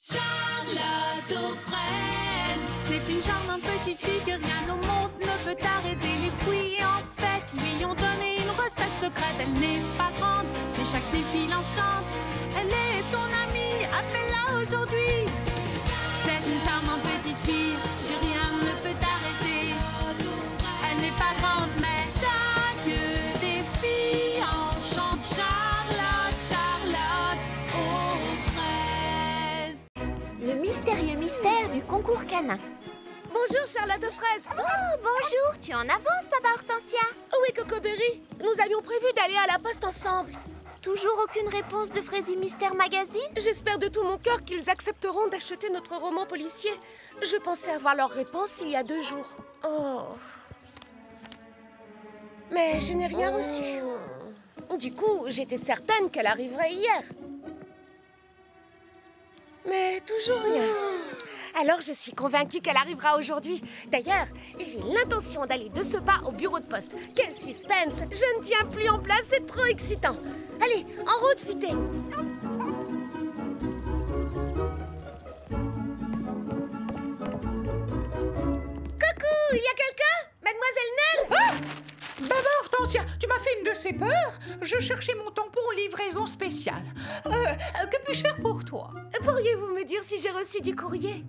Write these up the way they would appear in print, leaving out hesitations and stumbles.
Charlotte aux fraises. C'est une charmante petite fille que rien au monde ne peut arrêter. Les fruits en fait lui ont donné une recette secrète. Elle n'est pas grande, mais chaque défi l'enchante. Elle est ton amie, appelle-la aujourd'hui. C'est une charmante petite fille que rien ne peut arrêter. Elle n'est pas grande, mais chaque défi enchante. Charlotte, Charlotte aux fraises. Le mystérieux mystère du concours canin. Bonjour Charlotte aux fraises. Oh, bonjour, tu en avances, Papa Hortensia? Où est Cocoberry? Nous avions prévu d'aller à la poste ensemble. Toujours aucune réponse de Frézy Mystère Magazine? J'espère de tout mon cœur qu'ils accepteront d'acheter notre roman policier. Je pensais avoir leur réponse il y a 2 jours. Oh. Mais je n'ai rien reçu. Du coup, j'étais certaine qu'elle arriverait hier. Mais toujours rien. Alors je suis convaincue qu'elle arrivera aujourd'hui. D'ailleurs, j'ai l'intention d'aller de ce pas au bureau de poste. Quel suspense! Je ne tiens plus en place, c'est trop excitant. Allez, en route, Futé. Coucou, il y a quelqu'un? Mademoiselle Nell? Ah! Baba Hortensia, tu m'as fait une de ces peurs. Je cherchais mon tampon livraison spéciale. Que puis-je faire pour toi? Pourriez-vous me dire si j'ai reçu du courrier?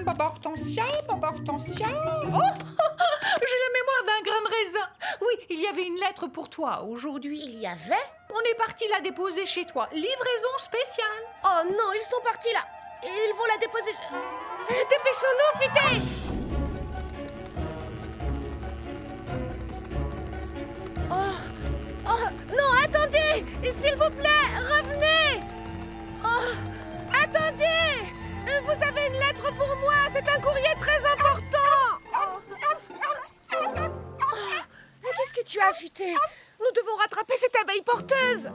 Baba Hortensia, Baba Hortensia. Oh, j'ai la mémoire d'un grain de raisin. Oui, il y avait une lettre pour toi aujourd'hui. Il y avait? On est parti la déposer chez toi. Livraison spéciale. Oh non, ils sont partis là. Et ils vont la déposer. Dépêchons-nous, Futé! Oh, non, attendez! S'il vous plaît, revenez! Oh, attendez! Vous avez une lettre pour moi, c'est un courrier très important! Mais qu'est-ce que tu as, Futé? Nous devons rattraper cette abeille porteuse!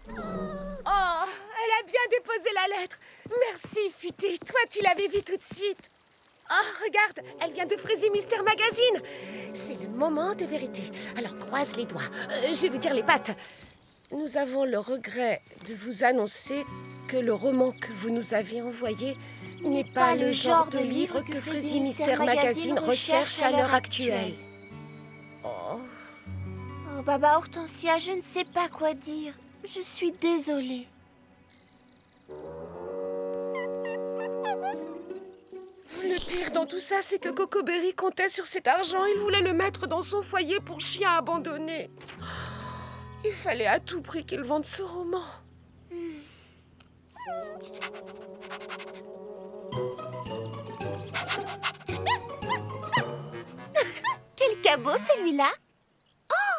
Oh, elle a bien déposé la lettre! Merci, Futé, toi tu l'avais vue tout de suite! Oh, regarde, elle vient de Frézy Mystère Magazine. C'est le moment de vérité. Alors croise les doigts, je veux dire les pattes. Nous avons le regret de vous annoncer que le roman que vous nous avez envoyé n'est pas le genre de livre que Frézy Mystère Magazine recherche à l'heure actuelle. Oh. Oh, Baba Hortensia, je ne sais pas quoi dire. Je suis désolée. Le pire dans tout ça, c'est que Cocoberry comptait sur cet argent. Il voulait le mettre dans son foyer pour chien abandonné. Il fallait à tout prix qu'il vende ce roman. Quel cabot, celui-là! Oh!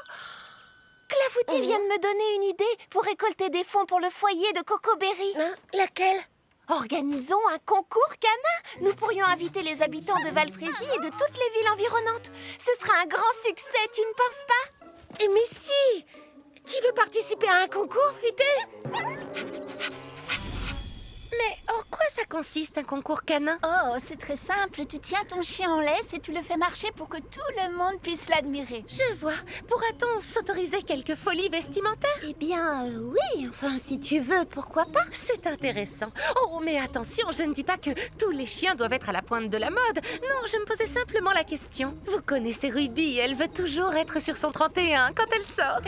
Clafoutis vient de me donner une idée pour récolter des fonds pour le foyer de Cocoberry. Hein? Laquelle? Organisons un concours canin. Nous pourrions inviter les habitants de Valfrézy et de toutes les villes environnantes. Ce sera un grand succès, tu ne penses pas? Eh mais si! Tu veux participer à un concours, Futé? Mais en quoi ça consiste, un concours canin? Oh, c'est très simple. Tu tiens ton chien en laisse et tu le fais marcher pour que tout le monde puisse l'admirer. Je vois. Pourra-t-on s'autoriser quelques folies vestimentaires? Eh bien, oui. Enfin, si tu veux, pourquoi pas? C'est intéressant. Oh, mais attention, je ne dis pas que tous les chiens doivent être à la pointe de la mode. Non, je me posais simplement la question. Vous connaissez Ruby, elle veut toujours être sur son 31 quand elle sort.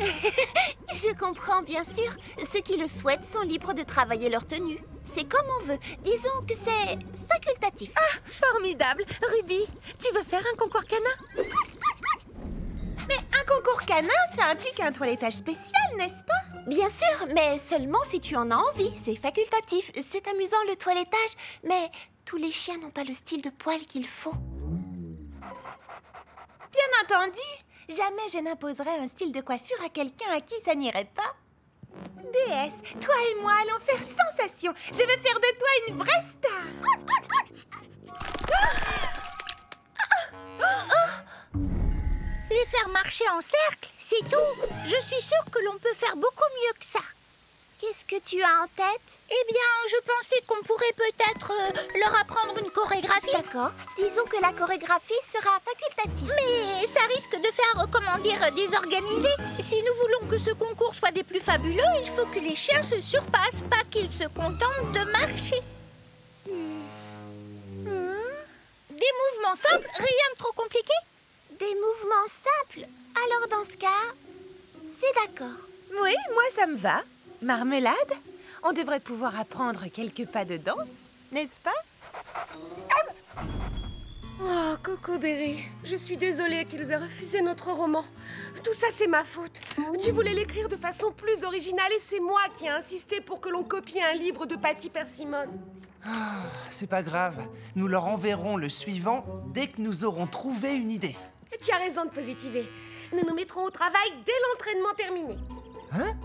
Je comprends, bien sûr. Ceux qui le souhaitent sont libres de travailler leur tenue. C'est comme on veut. Disons que c'est facultatif. Ah, formidable. Ruby, tu veux faire un concours canin? Mais un concours canin, ça implique un toilettage spécial, n'est-ce pas? Bien sûr, mais seulement si tu en as envie. C'est facultatif. C'est amusant le toilettage, mais tous les chiens n'ont pas le style de poil qu'il faut. Bien entendu, jamais je n'imposerai un style de coiffure à quelqu'un à qui ça n'irait pas. Déesse, toi et moi allons faire sensation. Je veux faire de toi une vraie star. Les faire marcher en cercle, c'est tout. Je suis sûre que l'on peut faire beaucoup mieux que ça. Qu'est-ce Qu'est-ce que tu as en tête? Eh bien, je pensais qu'on pourrait peut-être leur apprendre une chorégraphie. D'accord. Disons que la chorégraphie sera facultative. Mais ça risque de faire, comment dire, désorganisé. Si nous voulons que ce concours soit des plus fabuleux, il faut que les chiens se surpassent, pas qu'ils se contentent de marcher. Des mouvements simples, rien de trop compliqué. Des mouvements simples. Alors dans ce cas, c'est d'accord. Oui, moi ça me va. Marmelade, on devrait pouvoir apprendre quelques pas de danse, n'est-ce pas? Oh, Coco Berry, je suis désolée qu'ils aient refusé notre roman. Tout ça, c'est ma faute. Tu voulais l'écrire de façon plus originale et c'est moi qui ai insisté pour que l'on copie un livre de Patty Persimmon. Ah, c'est pas grave. Nous leur enverrons le suivant dès que nous aurons trouvé une idée. Et tu as raison de positiver. Nous nous mettrons au travail dès l'entraînement terminé. Hein?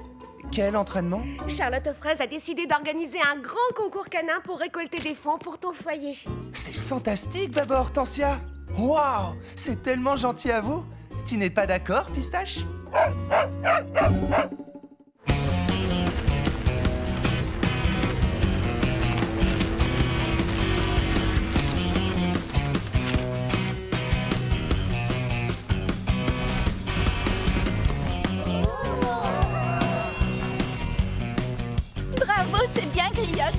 Quel entraînement? Charlotte aux fraises a décidé d'organiser un grand concours canin pour récolter des fonds pour ton foyer. C'est fantastique, Baba Hortensia! Waouh! C'est tellement gentil à vous! Tu n'es pas d'accord, Pistache? Bravo, c'est bien griotte.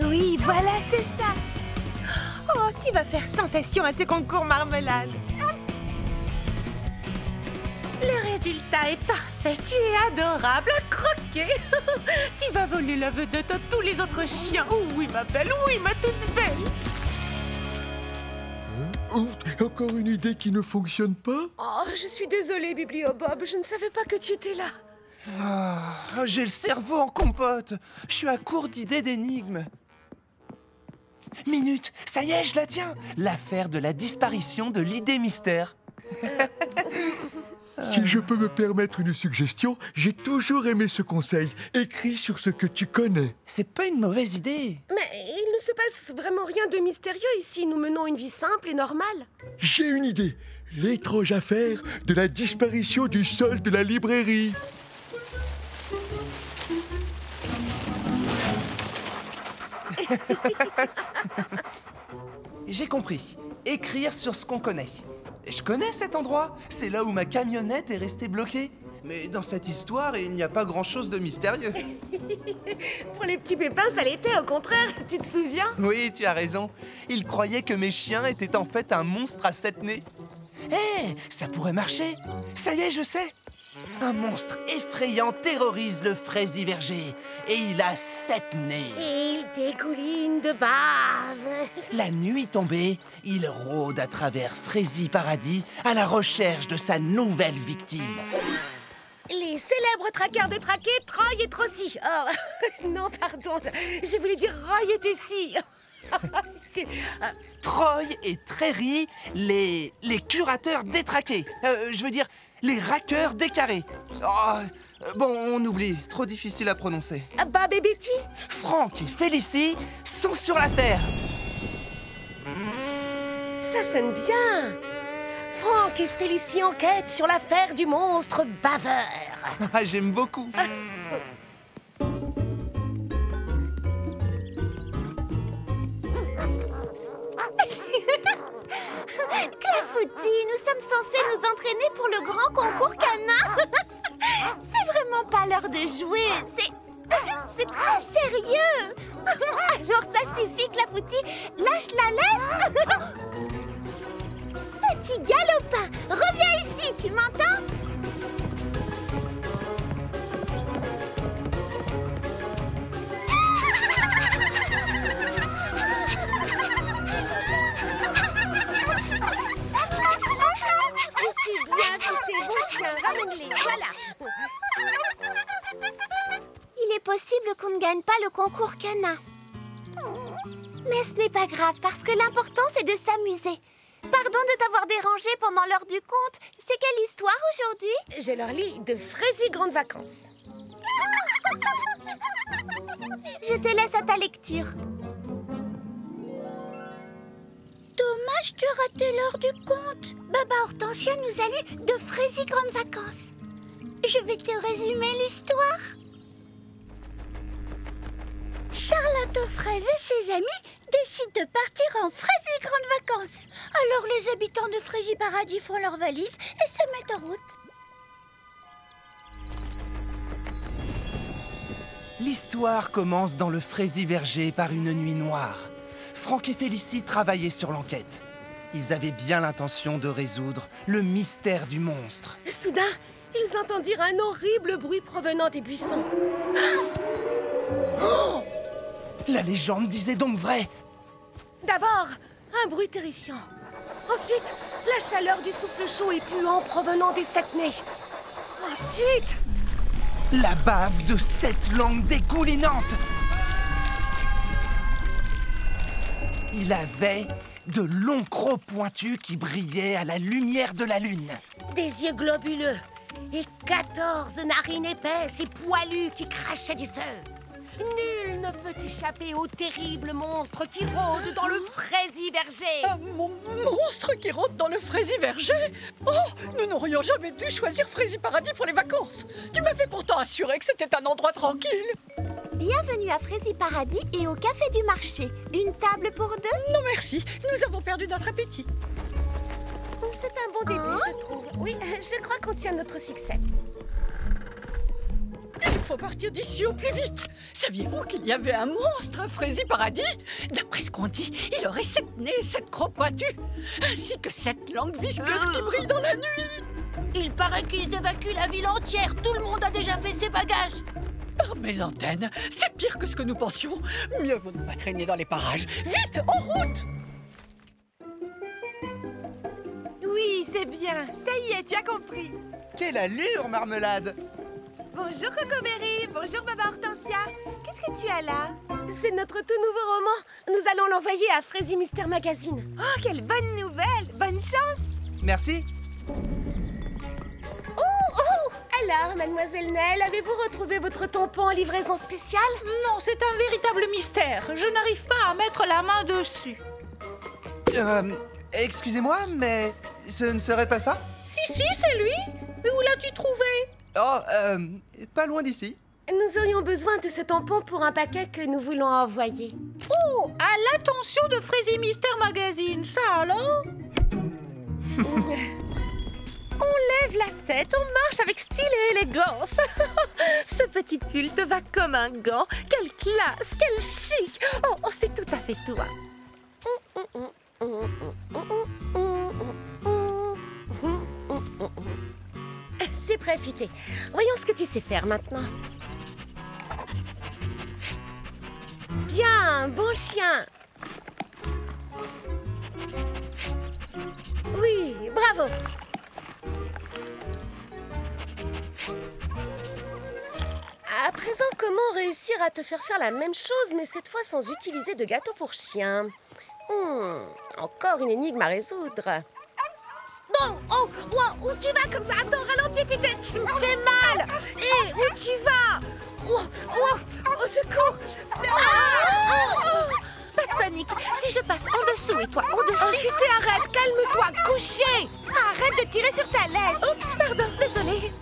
Oui, voilà, c'est ça. Oh, tu vas faire sensation à ce concours Marmelade. Le résultat est parfait, tu es adorable à croquer. Tu vas voler la vedette à tous les autres chiens. Oui, ma belle, oui, ma toute belle. Oh, encore une idée qui ne fonctionne pas? Oh, je suis désolée, Bibliobob, je ne savais pas que tu étais là. Ah, j'ai le cerveau en compote. Je suis à court d'idées d'énigmes. Minute, ça y est, je la tiens. L'affaire de la disparition de l'idée mystère. Si je peux me permettre une suggestion, j'ai toujours aimé ce conseil. Écris sur ce que tu connais. C'est pas une mauvaise idée. Mais il ne se passe vraiment rien de mystérieux ici. Nous menons une vie simple et normale. J'ai une idée. L'étrange affaire de la disparition du sol de la librairie. J'ai compris. Écrire sur ce qu'on connaît. Je connais cet endroit. C'est là où ma camionnette est restée bloquée. Mais dans cette histoire, il n'y a pas grand-chose de mystérieux. Pour les petits pépins, ça l'était, au contraire. Tu te souviens? Oui, tu as raison. Ils croyaient que mes chiens étaient en fait un monstre à 7 nez. Hé, ça pourrait marcher. Ça y est, je sais. Un monstre effrayant terrorise le fraisiverger. Et il a 7 nez. Et il dégouline de bave. La nuit tombée, il rôde à travers Fraisi Paradis à la recherche de sa nouvelle victime. Les célèbres traqueurs détraqués, Troy et Trossi. Oh, non, pardon. Je voulais dire Roy et Tessie. Troy et Tréry, les curateurs détraqués. Je veux dire, les raqueurs décarrés. Oh, bon, on oublie. Trop difficile à prononcer. Bob et Betty. Franck et Félicie sont sur la Terre. Ça sonne bien. Franck et Félicie enquêtent sur l'affaire du monstre baveur. Ah, j'aime beaucoup. Clafoutis, nous sommes censés nous entraîner pour le grand concours canin. C'est vraiment pas l'heure de jouer. C'est très sérieux. Alors ça suffit, Clafoutis. Lâche la laisse. Petit galopin, reviens ici, tu m'entends? Ramène-les, voilà. Il est possible qu'on ne gagne pas le concours canin. Mais ce n'est pas grave, parce que l'important, c'est de s'amuser. Pardon de t'avoir dérangé pendant l'heure du conte. C'est quelle histoire aujourd'hui? Je leur lis de Frézy Grandes Vacances. Je te laisse à ta lecture. Dommage de rater l'heure du conte. Baba Hortensia nous a lu de Frézy Grandes Vacances. Je vais te résumer l'histoire. Charlotte Fraise et ses amis décident de partir en Frézy Grandes Vacances. Alors les habitants de Frézy Paradis font leurs valises et se mettent en route. L'histoire commence dans le Frézy Verger par une nuit noire. Franck et Félicie travaillaient sur l'enquête. Ils avaient bien l'intention de résoudre le mystère du monstre. Soudain, ils entendirent un horrible bruit provenant des buissons. Oh! La légende disait donc vrai. D'abord, un bruit terrifiant. Ensuite, la chaleur du souffle chaud et puant provenant des 7 nez. Ensuite, la bave de 7 langues dégoulinantes. Il avait de longs crocs pointus qui brillaient à la lumière de la lune. des yeux globuleux et 14 narines épaisses et poilues qui crachaient du feu. Nul ne peut échapper au terrible monstre qui rôde dans le Frézy Verger. Un monstre qui rôde dans le Frézy Verger? Oh, nous n'aurions jamais dû choisir Frézy Paradis pour les vacances. Tu m'avais pourtant assuré que c'était un endroit tranquille. Bienvenue à Frézy Paradis et au Café du Marché. Une table pour deux? Non merci, nous avons perdu notre appétit. C'est un bon début, je trouve. Oui, je crois qu'on tient notre succès. Il faut partir d'ici au plus vite. Saviez-vous qu'il y avait un monstre à Frézy Paradis? D'après ce qu'on dit, il aurait 7 nez et 7 crocs pointus, ainsi que 7 langues visqueuses qui brillent dans la nuit. Il paraît qu'ils évacuent la ville entière. Tout le monde a déjà fait ses bagages. Par mes antennes, c'est pire que ce que nous pensions. Mieux vaut ne pas traîner dans les parages. Vite, en route! Oui, c'est bien. Ça y est, tu as compris. Quelle allure, Marmelade! Bonjour Cocoberry, bonjour Baba Hortensia. Qu'est-ce que tu as là? C'est notre tout nouveau roman. Nous allons l'envoyer à Frézy Mystère Magazine. Oh, quelle bonne nouvelle! Bonne chance! Merci. Alors, Mademoiselle Nell, avez-vous retrouvé votre tampon en livraison spéciale? Non, c'est un véritable mystère. Je n'arrive pas à mettre la main dessus. Excusez-moi, mais ce ne serait pas ça? Si, c'est lui. Mais où l'as-tu trouvé? Oh, pas loin d'ici. Nous aurions besoin de ce tampon pour un paquet que nous voulons envoyer. Oh, à l'attention de Frézy Mystère Magazine, ça alors? On lève la tête, on marche avec style et élégance. Ce petit pull te va comme un gant. Quelle classe, quel chic. Oh, c'est tout à fait toi. C'est prêt, Futé. Voyons ce que tu sais faire maintenant. Bien, bon chien. Oui, bravo. À présent, comment réussir à te faire faire la même chose, mais cette fois sans utiliser de gâteau pour chien? Encore une énigme à résoudre. Où tu vas comme ça? Attends, ralentis, Futé, tu me fais mal. Hé, où tu vas? Au secours. Pas de panique, si je passe en dessous et toi en Oh, dessus... Futé, arrête, calme-toi, couché. Arrête de tirer sur ta laisse. Oups, pardon, désolée.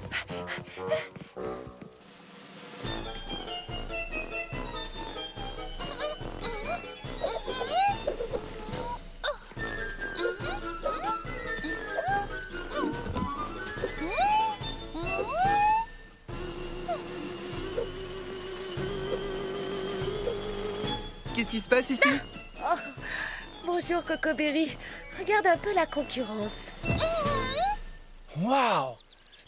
Qu'est-ce qui se passe ici? Bonjour, Cocoberry. Regarde un peu la concurrence. Waouh!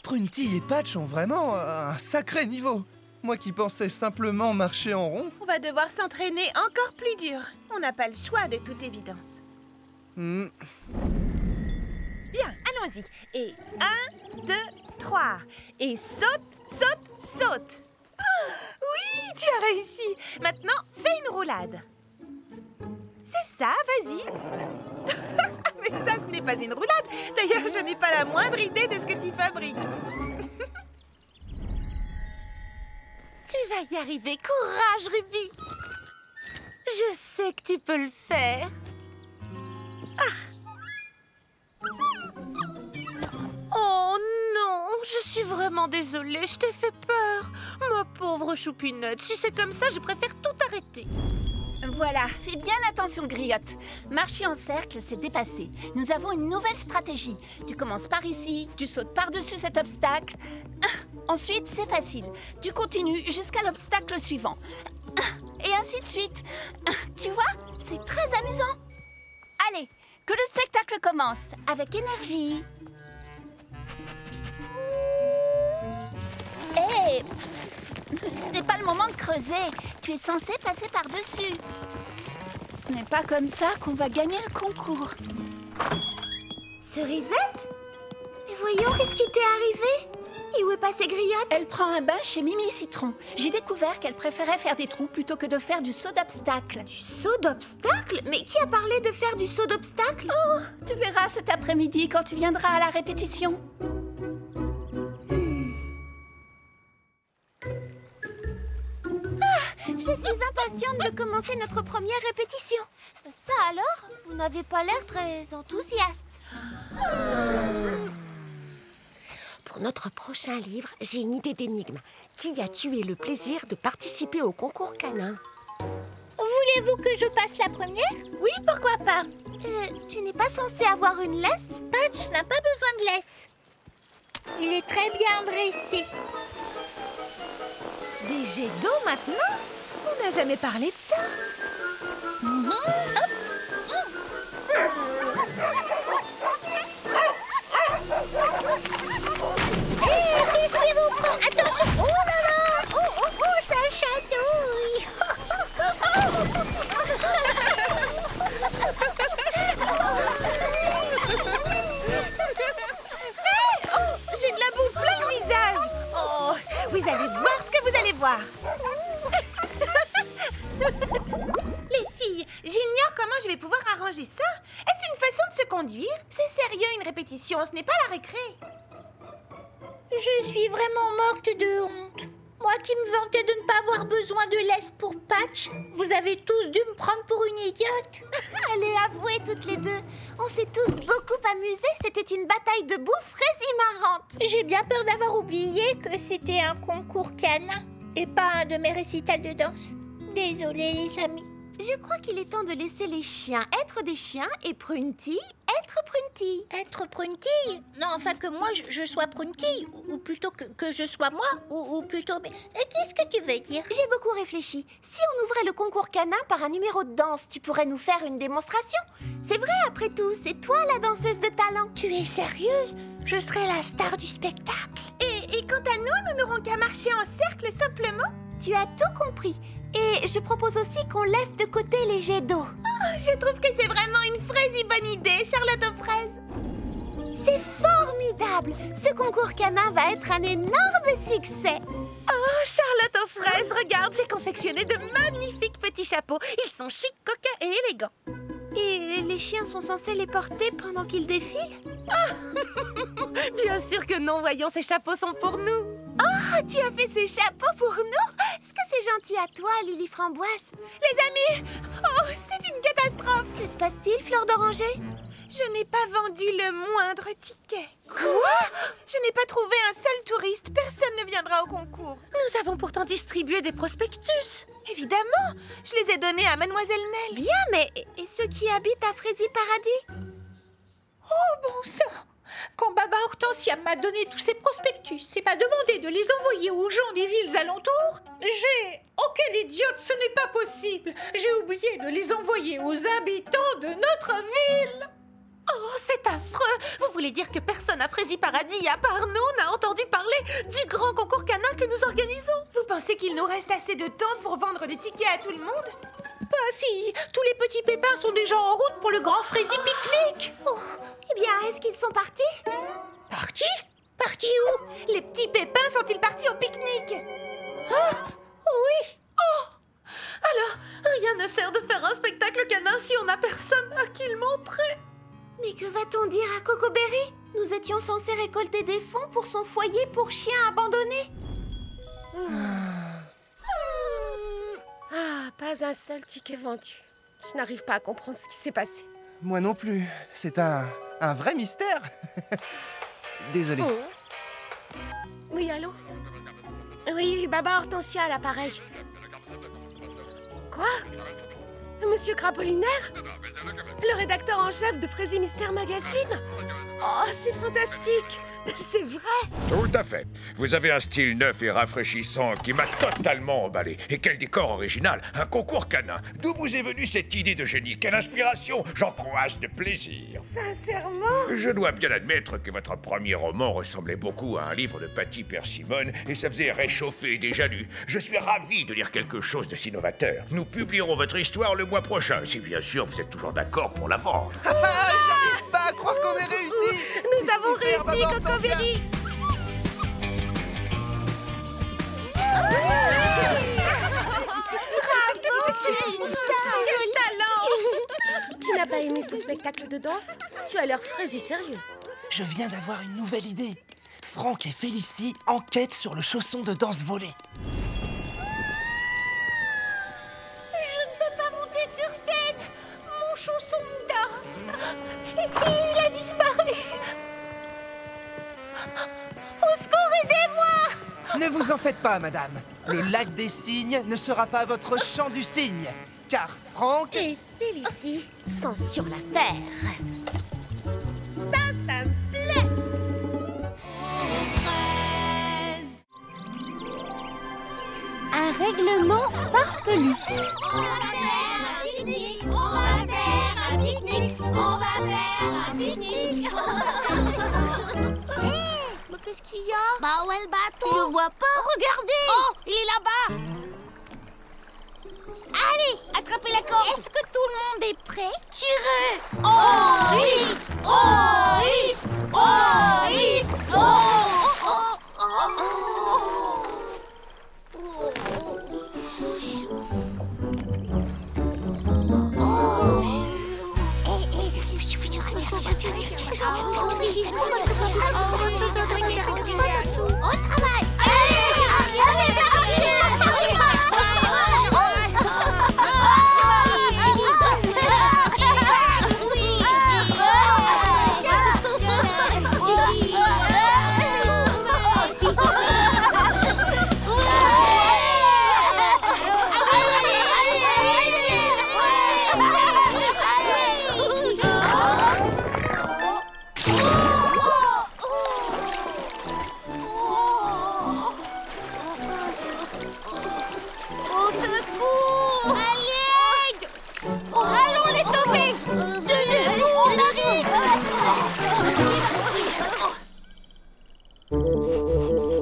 Prunty et Patch ont vraiment un sacré niveau. Moi qui pensais simplement marcher en rond. On va devoir s'entraîner encore plus dur. On n'a pas le choix de toute évidence. Bien, allons-y. Et 1, 2, 3. Et saute, saute, saute. Ah, oui, tu as réussi. Maintenant, fais une roulade. C'est ça, vas-y. Mais ça pas une roulade. D'ailleurs, je n'ai pas la moindre idée de ce que tu fabriques. Tu vas y arriver. Courage, Ruby. Je sais que tu peux le faire. Oh non, je suis vraiment désolée, je t'ai fait peur. Ma pauvre choupinette, si c'est comme ça, je préfère tout arrêter. Voilà, fais bien attention, Griotte. Marcher en cercle, c'est dépassé. Nous avons une nouvelle stratégie. Tu commences par ici, tu sautes par-dessus cet obstacle. Ensuite, c'est facile. Tu continues jusqu'à l'obstacle suivant. Et ainsi de suite. Tu vois, c'est très amusant. Allez, que le spectacle commence avec énergie. Hé, ce n'est pas le moment de creuser. Tu es censé passer par-dessus. Ce n'est pas comme ça qu'on va gagner le concours. Cerisette? Mais voyons, qu'est-ce qui t'est arrivé? Et où est passée Griotte? Elle prend un bain chez Mimi Citron. J'ai découvert qu'elle préférait faire des trous plutôt que de faire du saut d'obstacle. Du saut d'obstacle? Mais qui a parlé de faire du saut d'obstacle? Oh, tu verras cet après-midi quand tu viendras à la répétition. Je suis impatiente de commencer notre première répétition. Ça alors? Vous n'avez pas l'air très enthousiaste. Pour notre prochain livre, j'ai une idée d'énigme. Qui a tué le plaisir de participer au concours canin? Voulez-vous que je passe la première? Oui, pourquoi pas? Tu n'es pas censé avoir une laisse? Patch n'a pas besoin de laisse. Il est très bien dressé. Des jets d'eau maintenant? On n'a jamais parlé de ça. Qu'est-ce qui vous prend? Attention! Oh là là! Oh, ça chatouille! J'ai de la boue plein le visage. Oh, vous allez voir ce que vous allez voir. Les filles, j'ignore comment je vais pouvoir arranger ça. Est-ce une façon de se conduire? C'est sérieux une répétition, ce n'est pas la récré. Je suis vraiment morte de honte. Moi qui me vantais de ne pas avoir besoin de laisse pour Patch, vous avez tous dû me prendre pour une idiote. Allez, avouez toutes les deux. On s'est tous beaucoup amusés. C'était une bataille de boue fraisimarrante. J'ai bien peur d'avoir oublié que c'était un concours canin et pas un de mes récitals de danse. Désolée les amis. Je crois qu'il est temps de laisser les chiens être des chiens et Prunty être Prunty. Être Prunty? Non, enfin que moi je sois Prunty, ou plutôt que je sois moi, ou plutôt... Mais qu'est-ce que tu veux dire? J'ai beaucoup réfléchi. Si on ouvrait le concours canin par un numéro de danse, tu pourrais nous faire une démonstration? C'est vrai, après tout, c'est toi la danseuse de talent. Tu es sérieuse? Je serai la star du spectacle. Et quant à nous, nous n'aurons qu'à marcher en cercle simplement. Tu as tout compris. Et je propose aussi qu'on laisse de côté les jets d'eau. Oh, je trouve que c'est vraiment une fraise bonne idée, Charlotte aux fraises. C'est formidable. Ce concours canin va être un énorme succès. Oh, Charlotte aux fraises, regarde, j'ai confectionné de magnifiques petits chapeaux. Ils sont chics, coquins et élégants. Et les chiens sont censés les porter pendant qu'ils défilent? Bien sûr que non, voyons, ces chapeaux sont pour nous. Oh, tu as fait ces chapeaux pour nous? Est-ce que c'est gentil à toi, Lily Framboise? Les amis, oh, c'est une catastrophe. Que se passe-t-il, Fleur d'Oranger? Je n'ai pas vendu le moindre ticket. Quoi? Je n'ai pas trouvé un seul touriste. Personne ne viendra au concours. Nous avons pourtant distribué des prospectus. Évidemment, je les ai donnés à Mademoiselle Nell. Bien, mais et ceux qui habitent à Frézy Paradis? Oh, bon sang! Quand Baba Hortensia m'a donné tous ces prospectus et m'a demandé de les envoyer aux gens des villes alentours, Oh, quelle idiote, ce n'est pas possible! J'ai oublié de les envoyer aux habitants de notre ville! Oh, c'est affreux! Vous voulez dire que personne à Frézy Paradis, à part nous, n'a entendu parler du grand concours canin que nous organisons? Vous pensez qu'il nous reste assez de temps pour vendre des tickets à tout le monde? Bah si, tous les petits pépins sont déjà en route pour le grand Frézy Pique-Nique. Oh, eh bien, est-ce qu'ils sont partis? Partis? Partis où? Les petits pépins sont-ils partis au pique-nique? Ah, oui. Oh! Alors, rien ne sert de faire un spectacle canin si on n'a personne à qui le montrer. Mais que va-t-on dire à Cocoberry? Nous étions censés récolter des fonds pour son foyer pour chiens abandonnés. Ah, pas un seul ticket vendu. Je n'arrive pas à comprendre ce qui s'est passé. Moi non plus. C'est un vrai mystère. Désolé. Oui, allô? Oui, Baba Hortensia à l'appareil. Quoi? Monsieur Crapolinaire? Le rédacteur en chef de Frézy Mystère Magazine? Oh, c'est fantastique! C'est vrai! Tout à fait. Vous avez un style neuf et rafraîchissant qui m'a totalement emballé. Et quel décor original! Un concours canin! D'où vous est venue cette idée de génie? Quelle inspiration! J'en croise de plaisir! Sincèrement? Je dois bien admettre que votre premier roman ressemblait beaucoup à un livre de Patty Persimmon et ça faisait réchauffer des jaloux. Je suis ravi de lire quelque chose de si novateur. Nous publierons votre histoire le mois prochain, si bien sûr vous êtes toujours d'accord pour la vendre. J'arrive pas à croire qu'on ait réussi. Nous avons réussi, Cocoberry! Bravo, tu es une star! Quel talent! Tu n'as pas aimé ce spectacle de danse? Tu as l'air Frézy sérieux. Je viens d'avoir une nouvelle idée. Franck et Félicie enquêtent sur le chausson de danse volé. Je ne peux pas monter sur scène. Mon chausson de danse. Il a disparu. Au secours, aidez-moi! Ne vous en faites pas, madame. Le lac des cygnes ne sera pas votre chant du cygne, car Franck... Et Félicie sont sur l'affaire. Ça me plaît! Un règlement farfelu. On va faire un pique-nique. On va faire un pique-nique. On va faire un pique-nique. Mais qu'est-ce qu'il y a? Bah où est le bateau? Tu le vois pas? Regardez! Oh, il est là-bas! Allez, Attrapez la corde! est-ce que tout le monde est prêt? Tirez! Oris! Oris! Oris! Au travail! Allons les sauver! Tenez-vous, on arrive!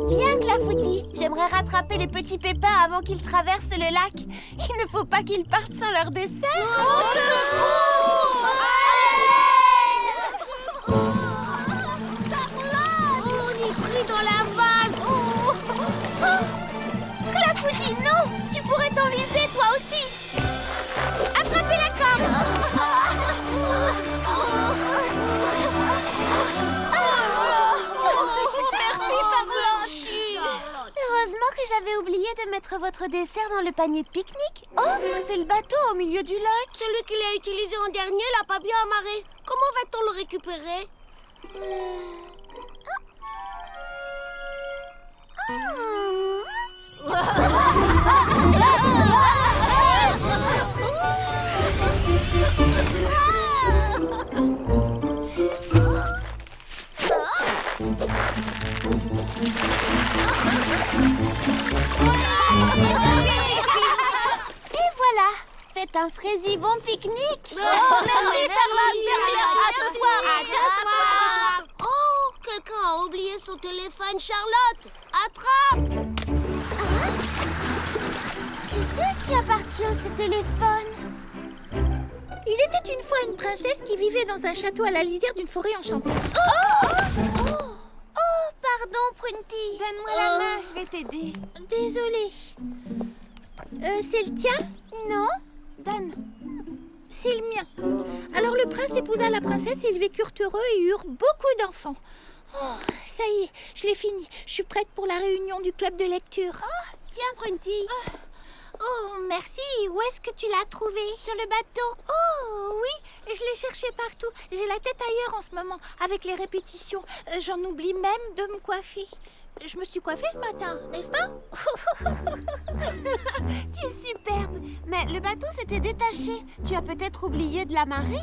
Viens, Clafoutis. J'aimerais rattraper les petits pépins avant qu'ils traversent le lac. Il ne faut pas qu'ils partent sans leur dessert. On est pris dans la vase! Clafoutis, non! Tu pourrais t'enliser toi aussi. Attrapez la corde. Merci, Blanchie! Heureusement que j'avais oublié de mettre votre dessert dans le panier de pique-nique. Oh, ça fait le bateau au milieu du lac. Celui qu'il a utilisé en dernier l'a pas bien amarré. Comment va-t-on le récupérer? Et voilà, faites un Frézy bon pique-nique. Oh, quelqu'un a oublié son téléphone, Charlotte! Attrape! Tu sais qui appartient ce téléphone? Il était une fois une princesse qui vivait dans un château à la lisière d'une forêt enchantée. Oh, pardon, Prunty. Donne-moi la main, je vais t'aider. Désolée. C'est le tien? Non, donne. C'est c'est le mien. Alors le prince épousa la princesse et ils vécurent heureux et eurent beaucoup d'enfants. Oh, ça y est, je l'ai fini. Je suis prête pour la réunion du club de lecture. Oh, tiens, Prunty. Oh, merci. Où est-ce que tu l'as trouvé? Sur le bateau. Oh, oui, je l'ai cherché partout. J'ai la tête ailleurs en ce moment, avec les répétitions. J'en oublie même de me coiffer. Je me suis coiffée ce matin, n'est-ce pas? Tu es superbe. Mais le bateau s'était détaché. Tu as peut-être oublié de l'amarrer?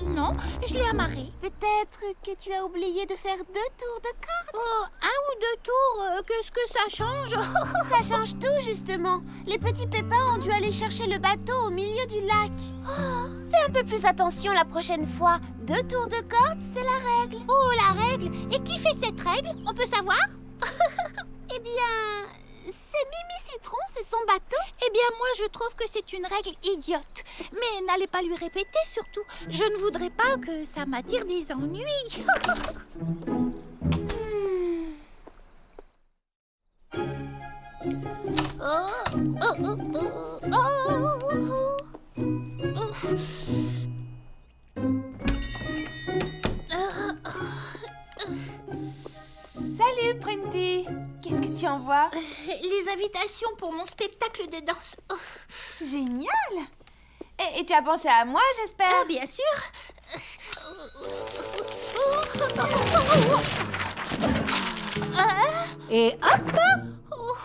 Non, je l'ai amarré. Peut-être que tu as oublié de faire 2 tours de corde? Oh, 1 ou 2 tours, qu'est-ce que ça change? Ça change tout, justement. Les petits pépins ont dû aller chercher le bateau au milieu du lac. Fais un peu plus attention la prochaine fois. 2 tours de corde, c'est la règle. Oh, la règle? Et qui fait cette règle? On peut savoir? Eh bien, c'est Mimi Citron, c'est son bateau. Eh bien, moi, je trouve que c'est une règle idiote. Mais n'allez pas lui répéter, surtout. Je ne voudrais pas que ça m'attire des ennuis. Salut, Prunty. Qu'est-ce que tu envoies? Les invitations pour mon spectacle de danse. Génial. Et tu as pensé à moi, j'espère? Ah, bien sûr. Et hop! Oh,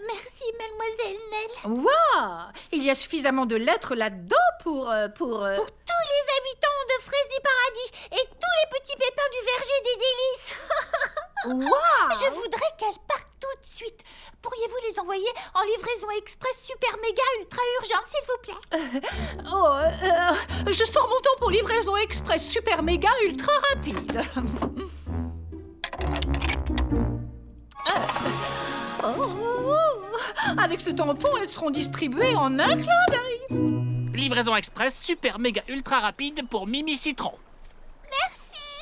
merci, mademoiselle Nell. Waouh! Il y a suffisamment de lettres là-dedans pour... Pour tous les habitants de Frézy Paradis et tous les petits pépins du verger des délices. Waouh! Je voudrais qu'elles partent tout de suite. Pourriez-vous les envoyer en livraison express super méga ultra urgente, s'il vous plaît? Je sors mon temps pour livraison express super méga ultra rapide. Avec ce tampon, elles seront distribuées en un clin d'œil. Livraison express super méga ultra rapide pour Mimi Citron. Merci.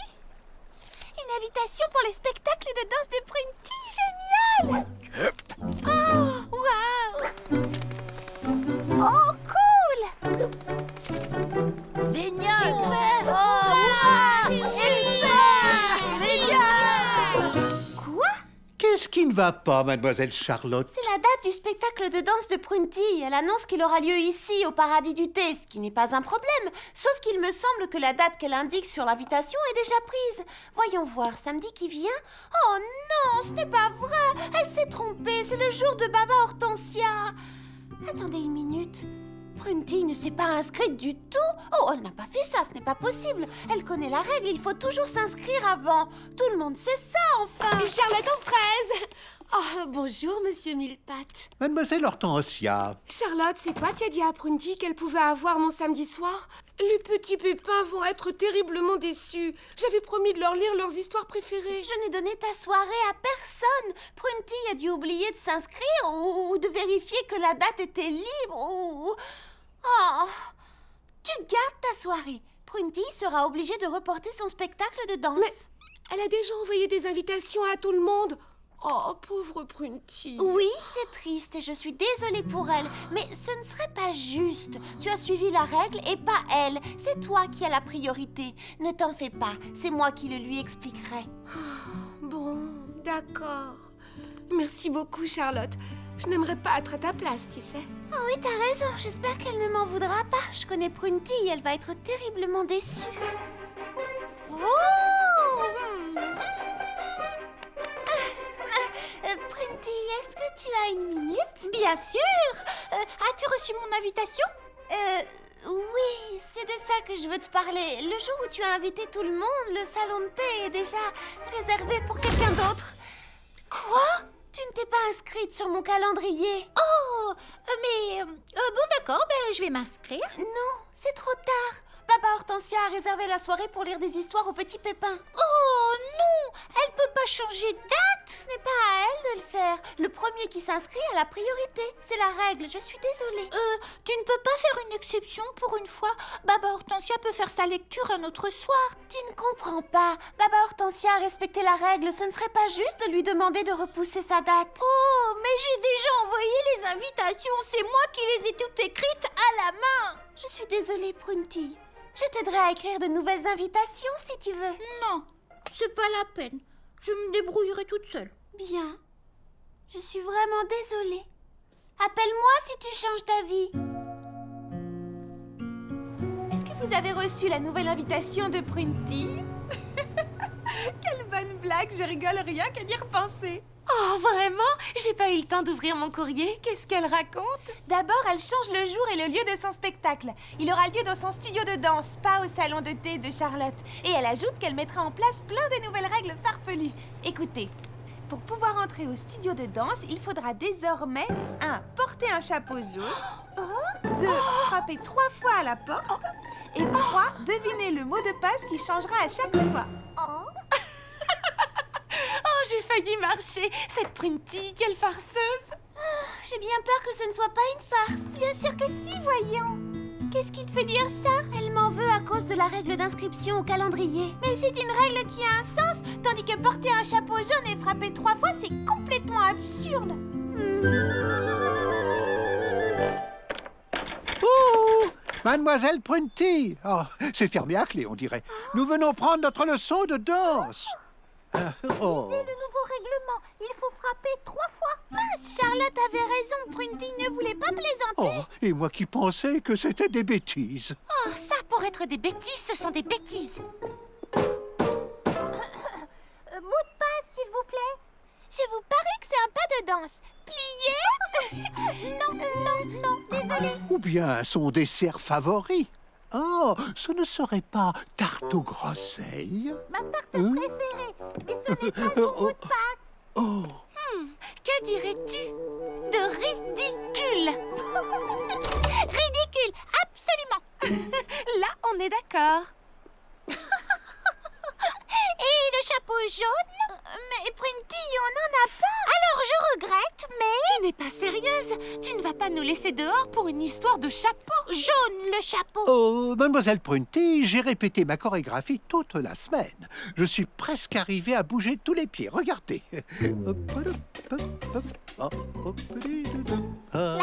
Une invitation pour le spectacle de danse de Prunty, génial. Oh, waouh. Oh, cool. Génial. Super. Oh, wow. Quoi? Qu'est-ce qui ne va pas, mademoiselle Charlotte? C'est la date du spectacle de danse de Prunty. Elle annonce qu'il aura lieu ici, au Paradis du Thé, ce qui n'est pas un problème. Sauf qu'il me semble que la date qu'elle indique sur l'invitation est déjà prise. Voyons voir, samedi qui vient? Oh non, ce n'est pas vrai. Elle s'est trompée, c'est le jour de Baba Hortensia. Attendez une minute. Prunty ne s'est pas inscrite du tout. Oh, elle n'a pas fait ça, ce n'est pas possible. Elle connaît la règle, il faut toujours s'inscrire avant. Tout le monde sait ça, enfin. Charlotte en fraise. Oh, bonjour, monsieur Millepattes. Mademoiselle Hortensia. Charlotte, c'est toi qui as dit à Prunty qu'elle pouvait avoir mon samedi soir? Les petits pépins vont être terriblement déçus. J'avais promis de leur lire leurs histoires préférées. Je n'ai donné ta soirée à personne. Prunty a dû oublier de s'inscrire ou de vérifier que la date était libre ou... Oh, tu gardes ta soirée. Prunty sera obligée de reporter son spectacle de danse. Mais elle a déjà envoyé des invitations à tout le monde. Oh, pauvre Prunty. Oui, c'est triste et je suis désolée pour elle. Mais ce ne serait pas juste. Tu as suivi la règle et pas elle. C'est toi qui as la priorité. Ne t'en fais pas, c'est moi qui le lui expliquerai. Bon, d'accord. Merci beaucoup, Charlotte. Je n'aimerais pas être à ta place, tu sais. Oh oui, t'as raison. J'espère qu'elle ne m'en voudra pas. Je connais Prunty et elle va être terriblement déçue. Prunty, est-ce que tu as une minute? Bien sûr. As-tu reçu mon invitation? Oui, c'est de ça que je veux te parler. Le jour où tu as invité tout le monde, le salon de thé est déjà réservé pour quelqu'un d'autre. Quoi? Tu ne t'es pas inscrite sur mon calendrier. Oh, mais... bon, d'accord, je vais m'inscrire. Non, c'est trop tard. Baba Hortensia a réservé la soirée pour lire des histoires aux petits pépins. Oh non, elle peut pas changer de date. Ce n'est pas à elle de le faire. Le premier qui s'inscrit a la priorité. C'est la règle, je suis désolée. Tu ne peux pas faire une exception pour une fois. Baba Hortensia peut faire sa lecture un autre soir. Tu ne comprends pas. Baba Hortensia a respecté la règle. Ce ne serait pas juste de lui demander de repousser sa date. Oh, mais j'ai déjà envoyé les invitations. C'est moi qui les ai toutes écrites à la main. Je suis désolée, Prunty. Je t'aiderai à écrire de nouvelles invitations si tu veux. Non, c'est pas la peine. Je me débrouillerai toute seule. Bien. Je suis vraiment désolée. Appelle-moi si tu changes d'avis. Est-ce que vous avez reçu la nouvelle invitation de Prunty? Quelle bonne blague, je rigole rien qu'à y repenser. Oh, vraiment? J'ai pas eu le temps d'ouvrir mon courrier. Qu'est-ce qu'elle raconte? D'abord, elle change le jour et le lieu de son spectacle. Il aura lieu dans son studio de danse, pas au salon de thé de Charlotte. Et elle ajoute qu'elle mettra en place plein de nouvelles règles farfelues. Écoutez, pour pouvoir entrer au studio de danse, il faudra désormais 1. Porter un chapeau jaune, 2. Frapper 3 fois à la porte et 3. Deviner le mot de passe qui changera à chaque fois. Oh, j'ai failli marcher. Cette Prunty, quelle farceuse. J'ai bien peur que ce ne soit pas une farce. Bien sûr que si, voyons. Qu'est-ce qui te fait dire ça? Elle m'en veut à cause de la règle d'inscription au calendrier. Mais c'est une règle qui a un sens, tandis que porter un chapeau jaune et frapper 3 fois, c'est complètement absurde. Oh, Mademoiselle Prunty. Oh, c'est fermé à clé, on dirait. Nous venons prendre notre leçon de danse. Oh. C'est le nouveau règlement. Il faut frapper 3 fois. Mince, Charlotte avait raison. Prunty ne voulait pas plaisanter. Oh, et moi qui pensais que c'était des bêtises. Oh, ça, pour être des bêtises, ce sont des bêtises. Mot de passe, s'il vous plaît. Je vous parie que c'est un pas de danse. Plié. Non, désolé. Ou bien son dessert favori. Oh, ce ne serait pas tarte aux groseilles? Ma tarte préférée. Mais ce n'est pas le mot de passe. Oh. Que dirais-tu de ridicule? Ridicule, absolument. Là, on est d'accord. Et le chapeau jaune? Mais Prunty, on n'en a pas. Alors je regrette, mais... Tu n'es pas sérieuse? Tu ne vas pas nous laisser dehors pour une histoire de chapeau? Jaune, le chapeau. Oh, Mademoiselle Prunty, j'ai répété ma chorégraphie toute la semaine. Je suis presque arrivé à bouger tous les pieds. Regardez. La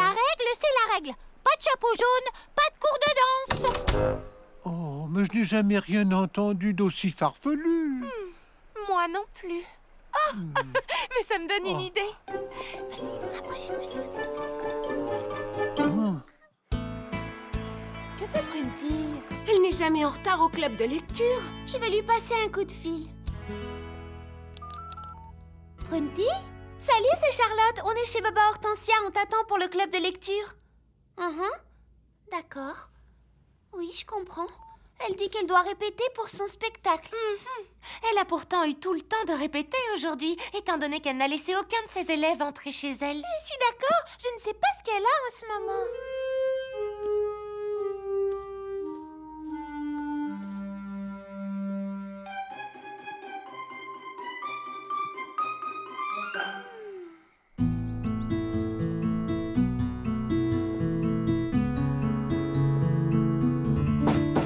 règle, c'est la règle. Pas de chapeau jaune, pas de cours de danse. Oh, mais je n'ai jamais rien entendu d'aussi farfelu. Moi non plus. Oh, mais ça me donne une idée. Que fait Prunty? Elle n'est jamais en retard au club de lecture. Je vais lui passer un coup de fil. Prunty? Salut, c'est Charlotte. On est chez Baba Hortensia. On t'attend pour le club de lecture. D'accord. Oui, je comprends. Elle dit qu'elle doit répéter pour son spectacle. Elle a pourtant eu tout le temps de répéter aujourd'hui, étant donné qu'elle n'a laissé aucun de ses élèves entrer chez elle. Je suis d'accord. Je ne sais pas ce qu'elle a en ce moment.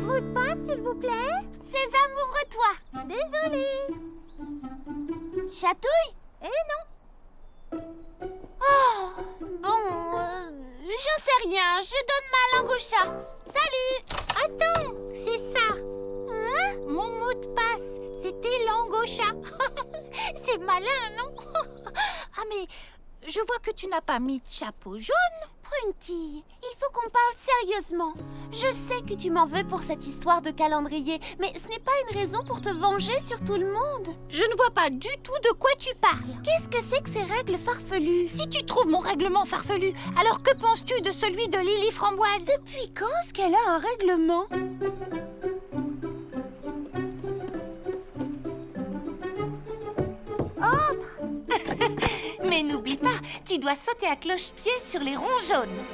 Mot de passe, s'il vous plaît. Sésame, ouvre-toi. Désolée. Chatouille? Eh non. Oh, bon, j'en sais rien. Je donne ma langue au chat. Salut. Attends, c'est ça. Hein? Mon mot de passe, c'était langue au chat. C'est malin, non? Ah, mais je vois que tu n'as pas mis de chapeau jaune. Prunty, il faut qu'on parle sérieusement. Je sais que tu m'en veux pour cette histoire de calendrier, mais ce n'est pas une raison pour te venger sur tout le monde. Je ne vois pas du tout de quoi tu parles. Qu'est-ce que c'est que ces règles farfelues? Si tu trouves mon règlement farfelu, alors que penses-tu de celui de Lily Framboise? Depuis quand est-ce qu'elle a un règlement? Mais n'oublie pas, tu dois sauter à cloche-pied sur les ronds jaunes.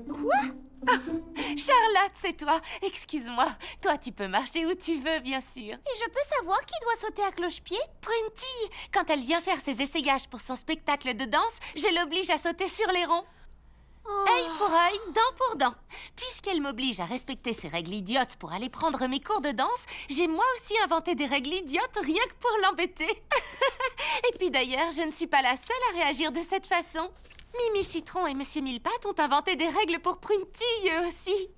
Quoi? Charlotte, c'est toi. Excuse-moi. Toi, tu peux marcher où tu veux, bien sûr. Et je peux savoir qui doit sauter à cloche-pied? Prunty, quand elle vient faire ses essayages pour son spectacle de danse, je l'oblige à sauter sur les ronds. Œil pour œil, dent pour dent. Puisqu'elle m'oblige à respecter ces règles idiotes pour aller prendre mes cours de danse, j'ai moi aussi inventé des règles idiotes rien que pour l'embêter. Et puis d'ailleurs, je ne suis pas la seule à réagir de cette façon. Mimi Citron et Monsieur Millepattes ont inventé des règles pour Prunty, eux aussi.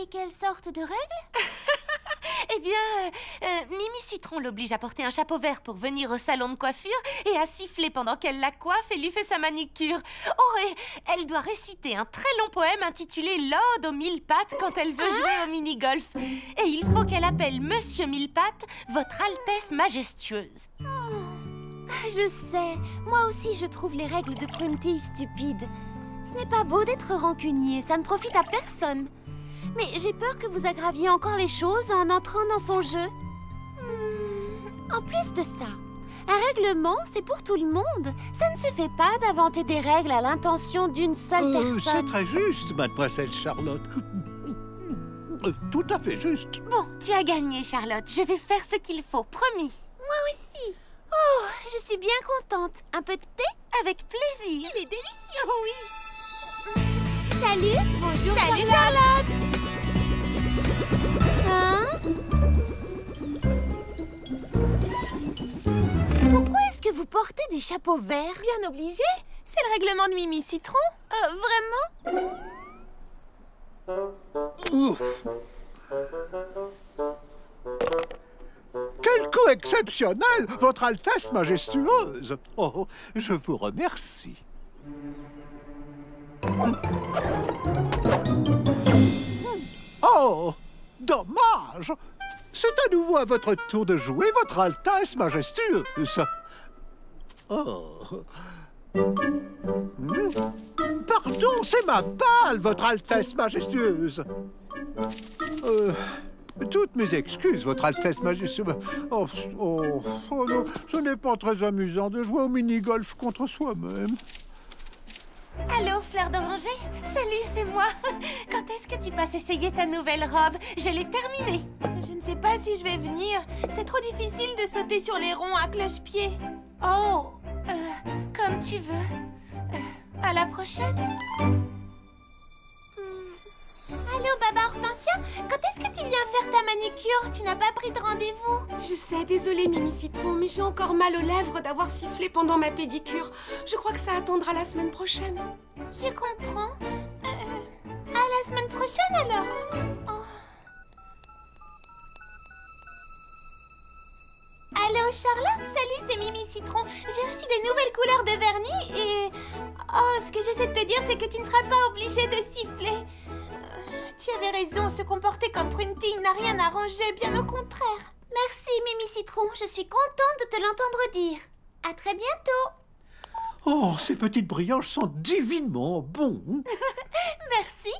Et quelle sorte de règles? Eh bien, Mimi Citron l'oblige à porter un chapeau vert pour venir au salon de coiffure et à siffler pendant qu'elle la coiffe et lui fait sa manucure. Oh, et elle doit réciter un très long poème intitulé « L'Ode aux mille pattes » quand elle veut jouer au mini-golf. Et il faut qu'elle appelle Monsieur Millepattes « Votre Altesse Majestueuse ». Je sais, moi aussi je trouve les règles de Prunty stupides. Ce n'est pas beau d'être rancunier, ça ne profite à personne. Mais j'ai peur que vous aggraviez encore les choses en entrant dans son jeu. En plus de ça, un règlement, c'est pour tout le monde. Ça ne se fait pas d'inventer des règles à l'intention d'une seule personne. C'est très juste, mademoiselle Charlotte. Tout à fait juste. Bon, tu as gagné, Charlotte. Je vais faire ce qu'il faut, promis. Moi aussi. Oh, je suis bien contente. Un peu de thé? Avec plaisir. Il est délicieux. Oui. Salut. Bonjour, Salut, Charlotte. Hein? Pourquoi est-ce que vous portez des chapeaux verts? Bien obligé. C'est le règlement de Mimi Citron. Vraiment? Quel coup exceptionnel, Votre Altesse Majestueuse. Oh, je vous remercie. Oh, dommage. C'est à nouveau à votre tour de jouer, Votre Altesse Majestueuse. Oh. Pardon, c'est ma balle, Votre Altesse Majestueuse. Toutes mes excuses, Votre Altesse Majestueuse. Oh non, ce n'est pas très amusant de jouer au mini-golf contre soi-même. Allô, Fleur d'Oranger? Salut, c'est moi. Quand est-ce que tu passes essayer ta nouvelle robe? Je l'ai terminée. Je ne sais pas si je vais venir. C'est trop difficile de sauter sur les ronds à cloche-pied. Oh, comme tu veux. À la prochaine. Allô, Baba Hortensia? Quand est-ce que tu viens faire ta manucure? Tu n'as pas pris de rendez-vous? Je sais, désolée Mimi Citron, mais j'ai encore mal aux lèvres d'avoir sifflé pendant ma pédicure. Je crois que ça attendra la semaine prochaine. Je comprends. À la semaine prochaine alors. Oh. Allô, Charlotte? Salut, c'est Mimi Citron. J'ai reçu des nouvelles couleurs de vernis et... Oh, ce que j'essaie de te dire, c'est que tu ne seras pas obligée de siffler. Tu avais raison, se comporter comme Prunty n'a rien arrangé, bien au contraire. Merci, Mimi Citron. Je suis contente de te l'entendre dire. À très bientôt. Oh, ces petites brioches sont divinement bons. Merci.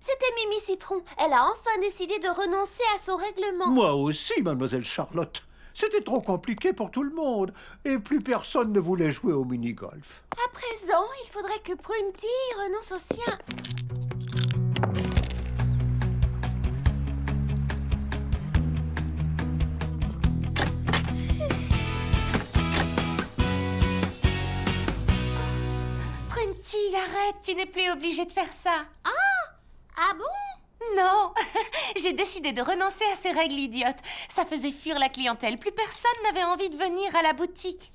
C'était Mimi Citron. Elle a enfin décidé de renoncer à son règlement. Moi aussi, mademoiselle Charlotte. C'était trop compliqué pour tout le monde. Et plus personne ne voulait jouer au mini-golf. À présent, il faudrait que Prunty renonce au sien. Prunty, arrête, tu n'es plus obligée de faire ça. Ah bon? Non, j'ai décidé de renoncer à ces règles idiotes. Ça faisait fuir la clientèle. Plus personne n'avait envie de venir à la boutique.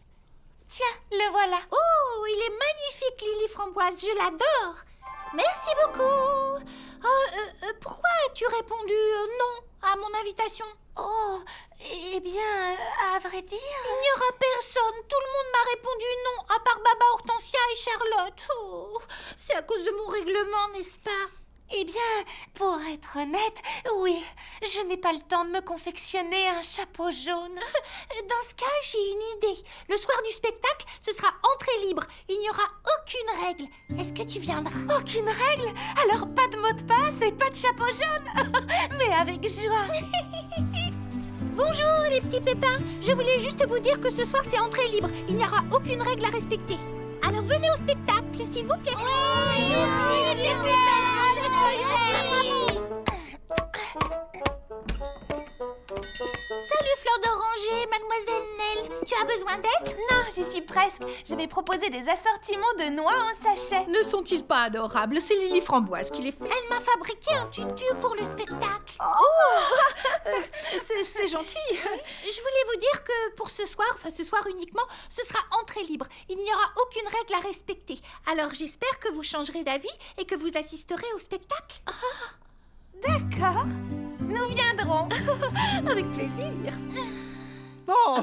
Tiens, le voilà. Oh, il est magnifique, Lily Framboise, je l'adore. Merci beaucoup. Pourquoi as-tu répondu non à mon invitation? Oh, eh bien, à vrai dire... Il n'y aura personne. Tout le monde m'a répondu non, à part Baba Hortensia et Charlotte. Oh, c'est à cause de mon règlement, n'est-ce pas? Eh bien, pour être honnête, oui, je n'ai pas le temps de me confectionner un chapeau jaune. Dans ce cas, j'ai une idée. Le soir du spectacle, ce sera entrée libre. Il n'y aura aucune règle. Est-ce que tu viendras? Aucune règle? Alors pas de mot de passe et pas de chapeau jaune? Mais avec joie. Bonjour les petits pépins. Je voulais juste vous dire que ce soir, c'est entrée libre. Il n'y aura aucune règle à respecter. Alors venez au spectacle, s'il vous plaît. Salut Fleur d'Oranger, Mademoiselle Nell. Tu as besoin d'aide? Non, j'y suis presque. Je vais proposer des assortiments de noix en sachet. Ne sont-ils pas adorables? C'est Lily Framboise qui les fait. Elle m'a fabriqué un tutu pour le spectacle. C'est gentil. Je voulais vous dire que pour ce soir uniquement, ce sera entrée libre. Il n'y aura aucune règle à respecter. Alors j'espère que vous changerez d'avis et que vous assisterez au spectacle. D'accord. Nous viendrons. Avec plaisir. Oh.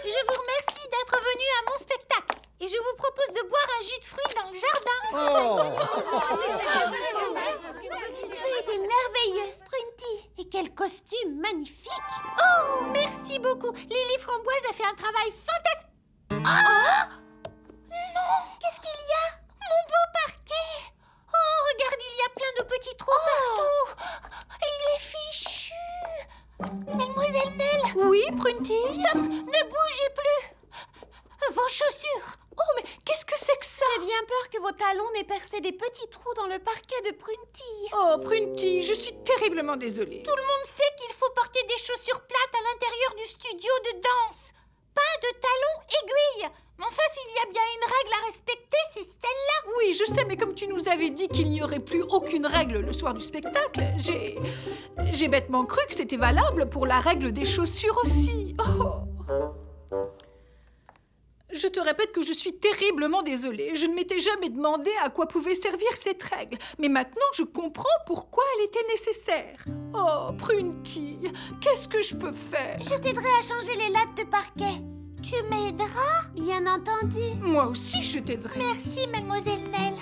Je vous remercie d'être venu à mon spectacle. Et je vous propose de boire un jus de fruits dans le jardin. Tu étais merveilleuse, Sprunty. Et quel costume magnifique. Oh, merci beaucoup. Lily Framboise a fait un travail fantastique. Non. Qu'est-ce qu'il y a? Mon beau parquet. Oh, regarde, il y a plein de petits trous partout. Et il est fichu. Mademoiselle Nell. Oui, Prunty. Stop, ne bougez plus. Vos chaussures. Oh, mais qu'est-ce que c'est que ça? J'ai bien peur que vos talons n'aient percé des petits trous dans le parquet de Prunty. Oh, Prunty, je suis terriblement désolée. Tout le monde sait qu'il faut porter des chaussures plates à l'intérieur du studio de danse. Pas de talons aiguilles. Mais enfin, s'il y a bien une règle à respecter, c'est celle-là. Oui, je sais, mais comme tu nous avais dit qu'il n'y aurait plus aucune règle le soir du spectacle, j'ai bêtement cru que c'était valable pour la règle des chaussures aussi. Oh. Je te répète que je suis terriblement désolée. Je ne m'étais jamais demandé à quoi pouvait servir cette règle. Mais maintenant, je comprends pourquoi elle était nécessaire. Oh, Prunty, qu'est-ce que je peux faire? Je t'aiderai à changer les lattes de parquet. Tu m'aideras? Bien entendu. Moi aussi, je t'aiderai. Merci, Mademoiselle Nell.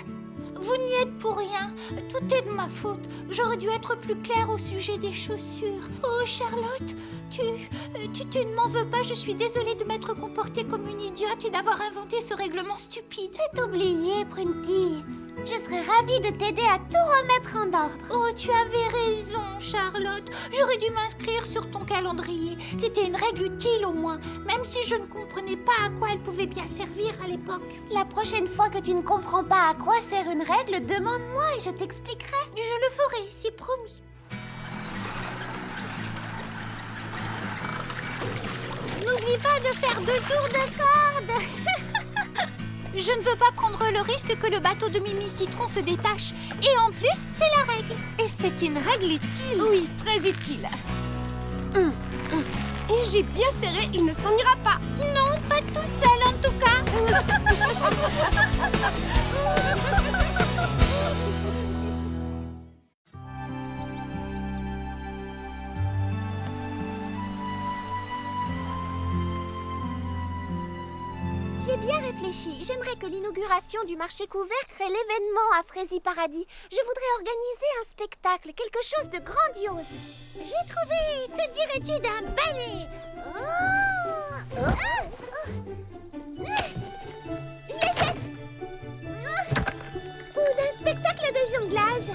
Vous n'y êtes pour rien. Tout est de ma faute. J'aurais dû être plus claire au sujet des chaussures. Oh, Charlotte, tu ne m'en veux pas. Je suis désolée de m'être comportée comme une idiote et d'avoir inventé ce règlement stupide. C'est oublié, Prunty. Je serais ravie de t'aider à tout remettre en ordre. Oh, tu avais raison, Charlotte. J'aurais dû m'inscrire sur ton calendrier. C'était une règle utile au moins, même si je ne comprenais pas à quoi elle pouvait bien servir à l'époque. La prochaine fois que tu ne comprends pas à quoi sert une règle, demande-moi et je t'expliquerai. Je le ferai, c'est promis. N'oublie pas de faire 2 tours de corde. Je ne veux pas prendre le risque que le bateau de Mimi Citron se détache. Et en plus, c'est la règle. Et c'est une règle utile. Oui, très utile. Et j'ai bien serré, il ne s'en ira pas. Non, pas tout seul en tout cas. J'ai bien réfléchi. J'aimerais que l'inauguration du marché couvert crée l'événement à Frézy Paradis. Je voudrais organiser un spectacle, quelque chose de grandiose. J'ai trouvé. Que dirais-tu d'un ballet? Je l'ai fait. Ou d'un spectacle de jonglage.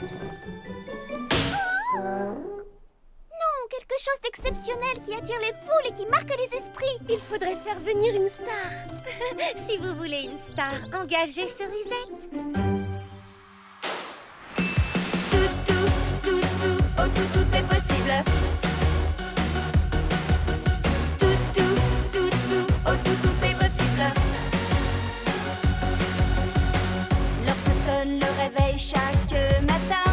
Non, quelque chose d'exceptionnel qui attire les foules et qui marque les esprits. Il faudrait faire venir une star. Si vous voulez une star, engagez Cerisette. Oh tout est possible. Oh tout est possible. Lorsque sonne le réveil chaque matin,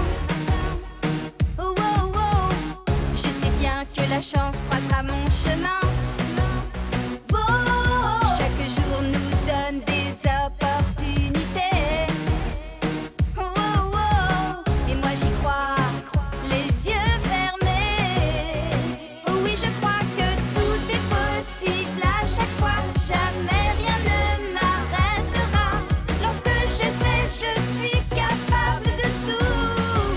oh oh oh, je sais bien que la chance croisera mon chemin. Oh, chaque jour nous donne des opportunités. Oh oh oh, et moi j'y crois. Les yeux fermés. Oh oui, je crois que tout est possible à chaque fois. Jamais rien ne m'arrêtera. Lorsque je sais, je suis capable de tout.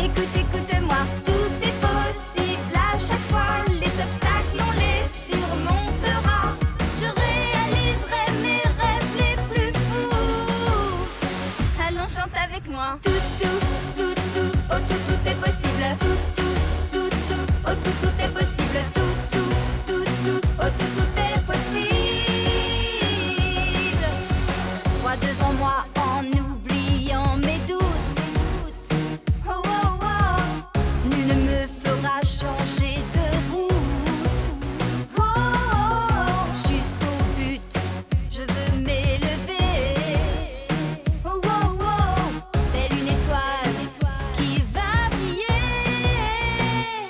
Écoute, écoute-moi, tout est possible à chaque fois. Les obstacles chante avec moi. Tout, tout, tout, tout, oh tout, tout est possible. Tout, tout, tout, tout, oh tout, tout est possible. Tout, tout, tout, tout, oh tout, tout est possible. Droit devant moi en oubliant mes doutes. Oh, oh, oh. Nul ne me fera changer de route. Oh, oh, oh. Jusqu'au but, je veux m'élever. Oh, oh, oh. Telle une étoile qui va briller.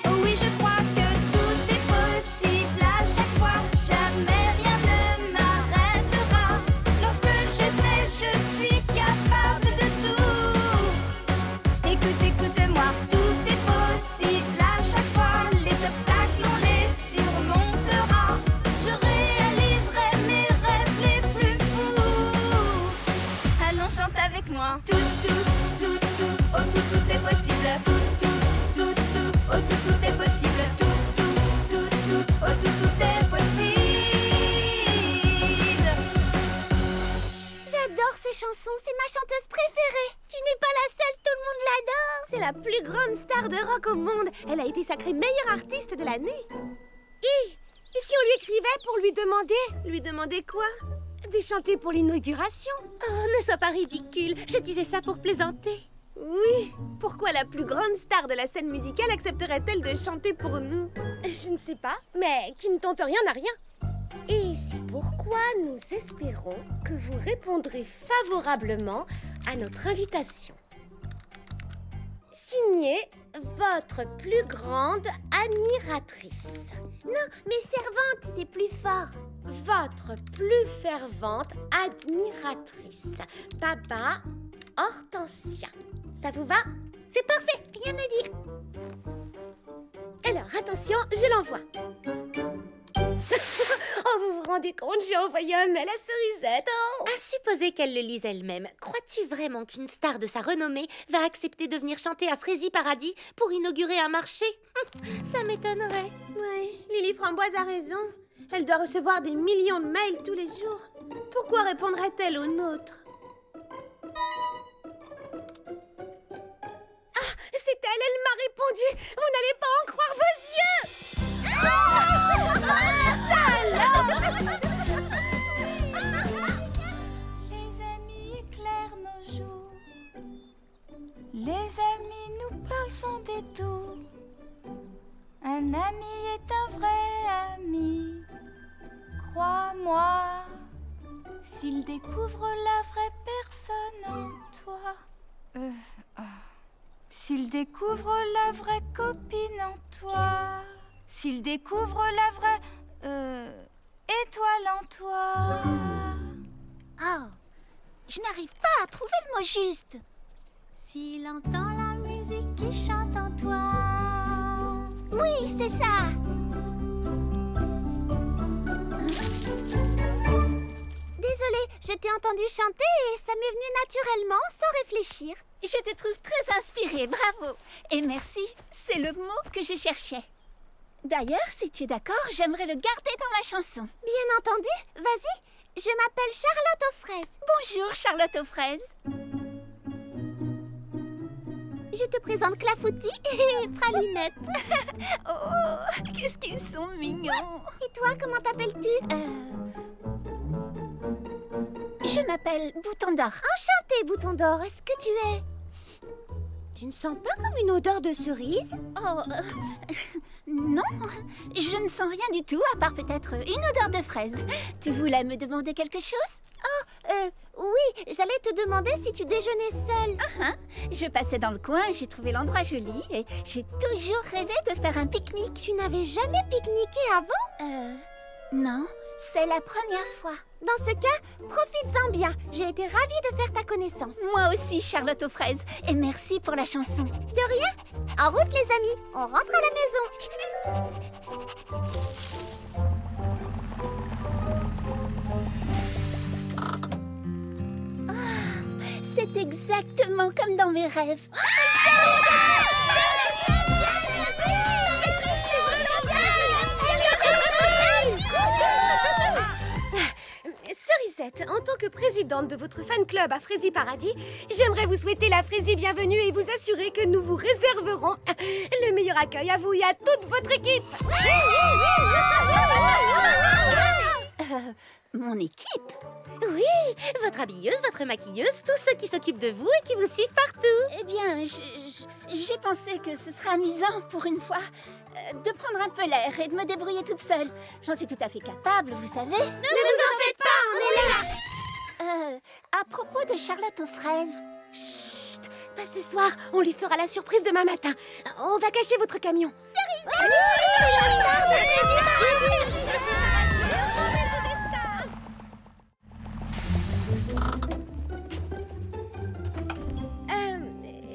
Oh oui, je crois que tout est possible à chaque fois. Jamais rien ne m'arrêtera. Lorsque je sais, je suis capable de tout. Écoute, écoute-moi, tout est possible à chaque fois. Les obstacles, on les surmontera. Je réaliserai mes rêves les plus fous. Allons, chante avec moi. Tout, tout, tout, tout, oh tout, tout est possible. Tout, tout, tout, tout, oh tout, tout est possible. Tout, tout, tout, tout, oh tout, tout est possible. J'adore ces chansons, c'est ma chanteuse préférée. Tu n'es pas la seule, tout le monde l'adore. C'est la plus grande star de rock au monde. Elle a été sacrée meilleure artiste de l'année. Et si on lui écrivait pour lui demander? Lui demander quoi? De chanter pour l'inauguration? Oh, ne sois pas ridicule. Je disais ça pour plaisanter. Oui, pourquoi la plus grande star de la scène musicale accepterait-elle de chanter pour nous? Je ne sais pas, mais qui ne tente rien n'a rien. Et c'est pourquoi nous espérons que vous répondrez favorablement à notre invitation. Signé votre plus grande admiratrice. Non, mais fervente, c'est plus fort. Votre plus fervente admiratrice, Baba Hortensia. Ça vous va? C'est parfait, rien à dire. Alors, attention, je l'envoie. Oh, vous vous rendez compte, j'ai envoyé un mail à Cerisette. Oh. À supposer qu'elle le lise elle-même, crois-tu vraiment qu'une star de sa renommée va accepter de venir chanter à Frézy Paradis pour inaugurer un marché? Ça m'étonnerait. Oui, Lily Framboise a raison. Elle doit recevoir des millions de mails tous les jours. Pourquoi répondrait-elle aux nôtres? Ah, c'est elle m'a répondu. Vous n'allez pas en croire vos yeux. Les amis éclairent nos jours. Les amis nous parlent sans détour. Un ami est un vrai ami. Crois-moi, s'il découvre la vraie personne en toi. S'il découvre la vraie copine en toi. S'il découvre la vraie étoile en toi. Oh, je n'arrive pas à trouver le mot juste. S'il entend la musique qui chante en toi. Oui, c'est ça. Désolée, je t'ai entendu chanter et ça m'est venu naturellement, sans réfléchir. Je te trouve très inspirée, bravo. Et merci, c'est le mot que je cherchais. D'ailleurs, si tu es d'accord, j'aimerais le garder dans ma chanson. Bien entendu, vas-y. Je m'appelle Charlotte aux fraises. Bonjour, Charlotte aux fraises. Je te présente Clafoutis et Pralinette. Oh, qu'est-ce qu'ils sont mignons. Et toi, comment t'appelles-tu? Je m'appelle Bouton d'Or. Enchantée, Bouton d'Or. Est-ce que tu es... Tu ne sens pas comme une odeur de cerise? Oh, non, je ne sens rien du tout, à part peut-être une odeur de fraise. Tu voulais me demander quelque chose? Oh, oui, j'allais te demander si tu déjeunais seule. Je passais dans le coin, j'ai trouvé l'endroit joli et j'ai toujours rêvé de faire un pique-nique. Tu n'avais jamais pique-niqué avant? Non, c'est la première fois. Dans ce cas, profites-en bien. J'ai été ravie de faire ta connaissance. Moi aussi, Charlotte aux fraises. Et merci pour la chanson. De rien. En route, les amis. On rentre à la maison. C'est exactement comme dans mes rêves. Cerisette, Cerisette, en tant que présidente de votre fan club à Frésie Paradis, j'aimerais vous souhaiter la Frésie bienvenue et vous assurer que nous vous réserverons le meilleur accueil à vous et à toute votre équipe. Mon équipe? Oui, votre habilleuse, votre maquilleuse, tous ceux qui s'occupent de vous et qui vous suivent partout. Eh bien, j'ai pensé que ce serait amusant pour une fois de prendre un peu l'air et de me débrouiller toute seule. J'en suis tout à fait capable, vous savez. Ne vous en faites pas, on est là. À propos de Charlotte aux fraises. Chut, pas ce soir, on lui fera la surprise demain matin. On va cacher votre camion.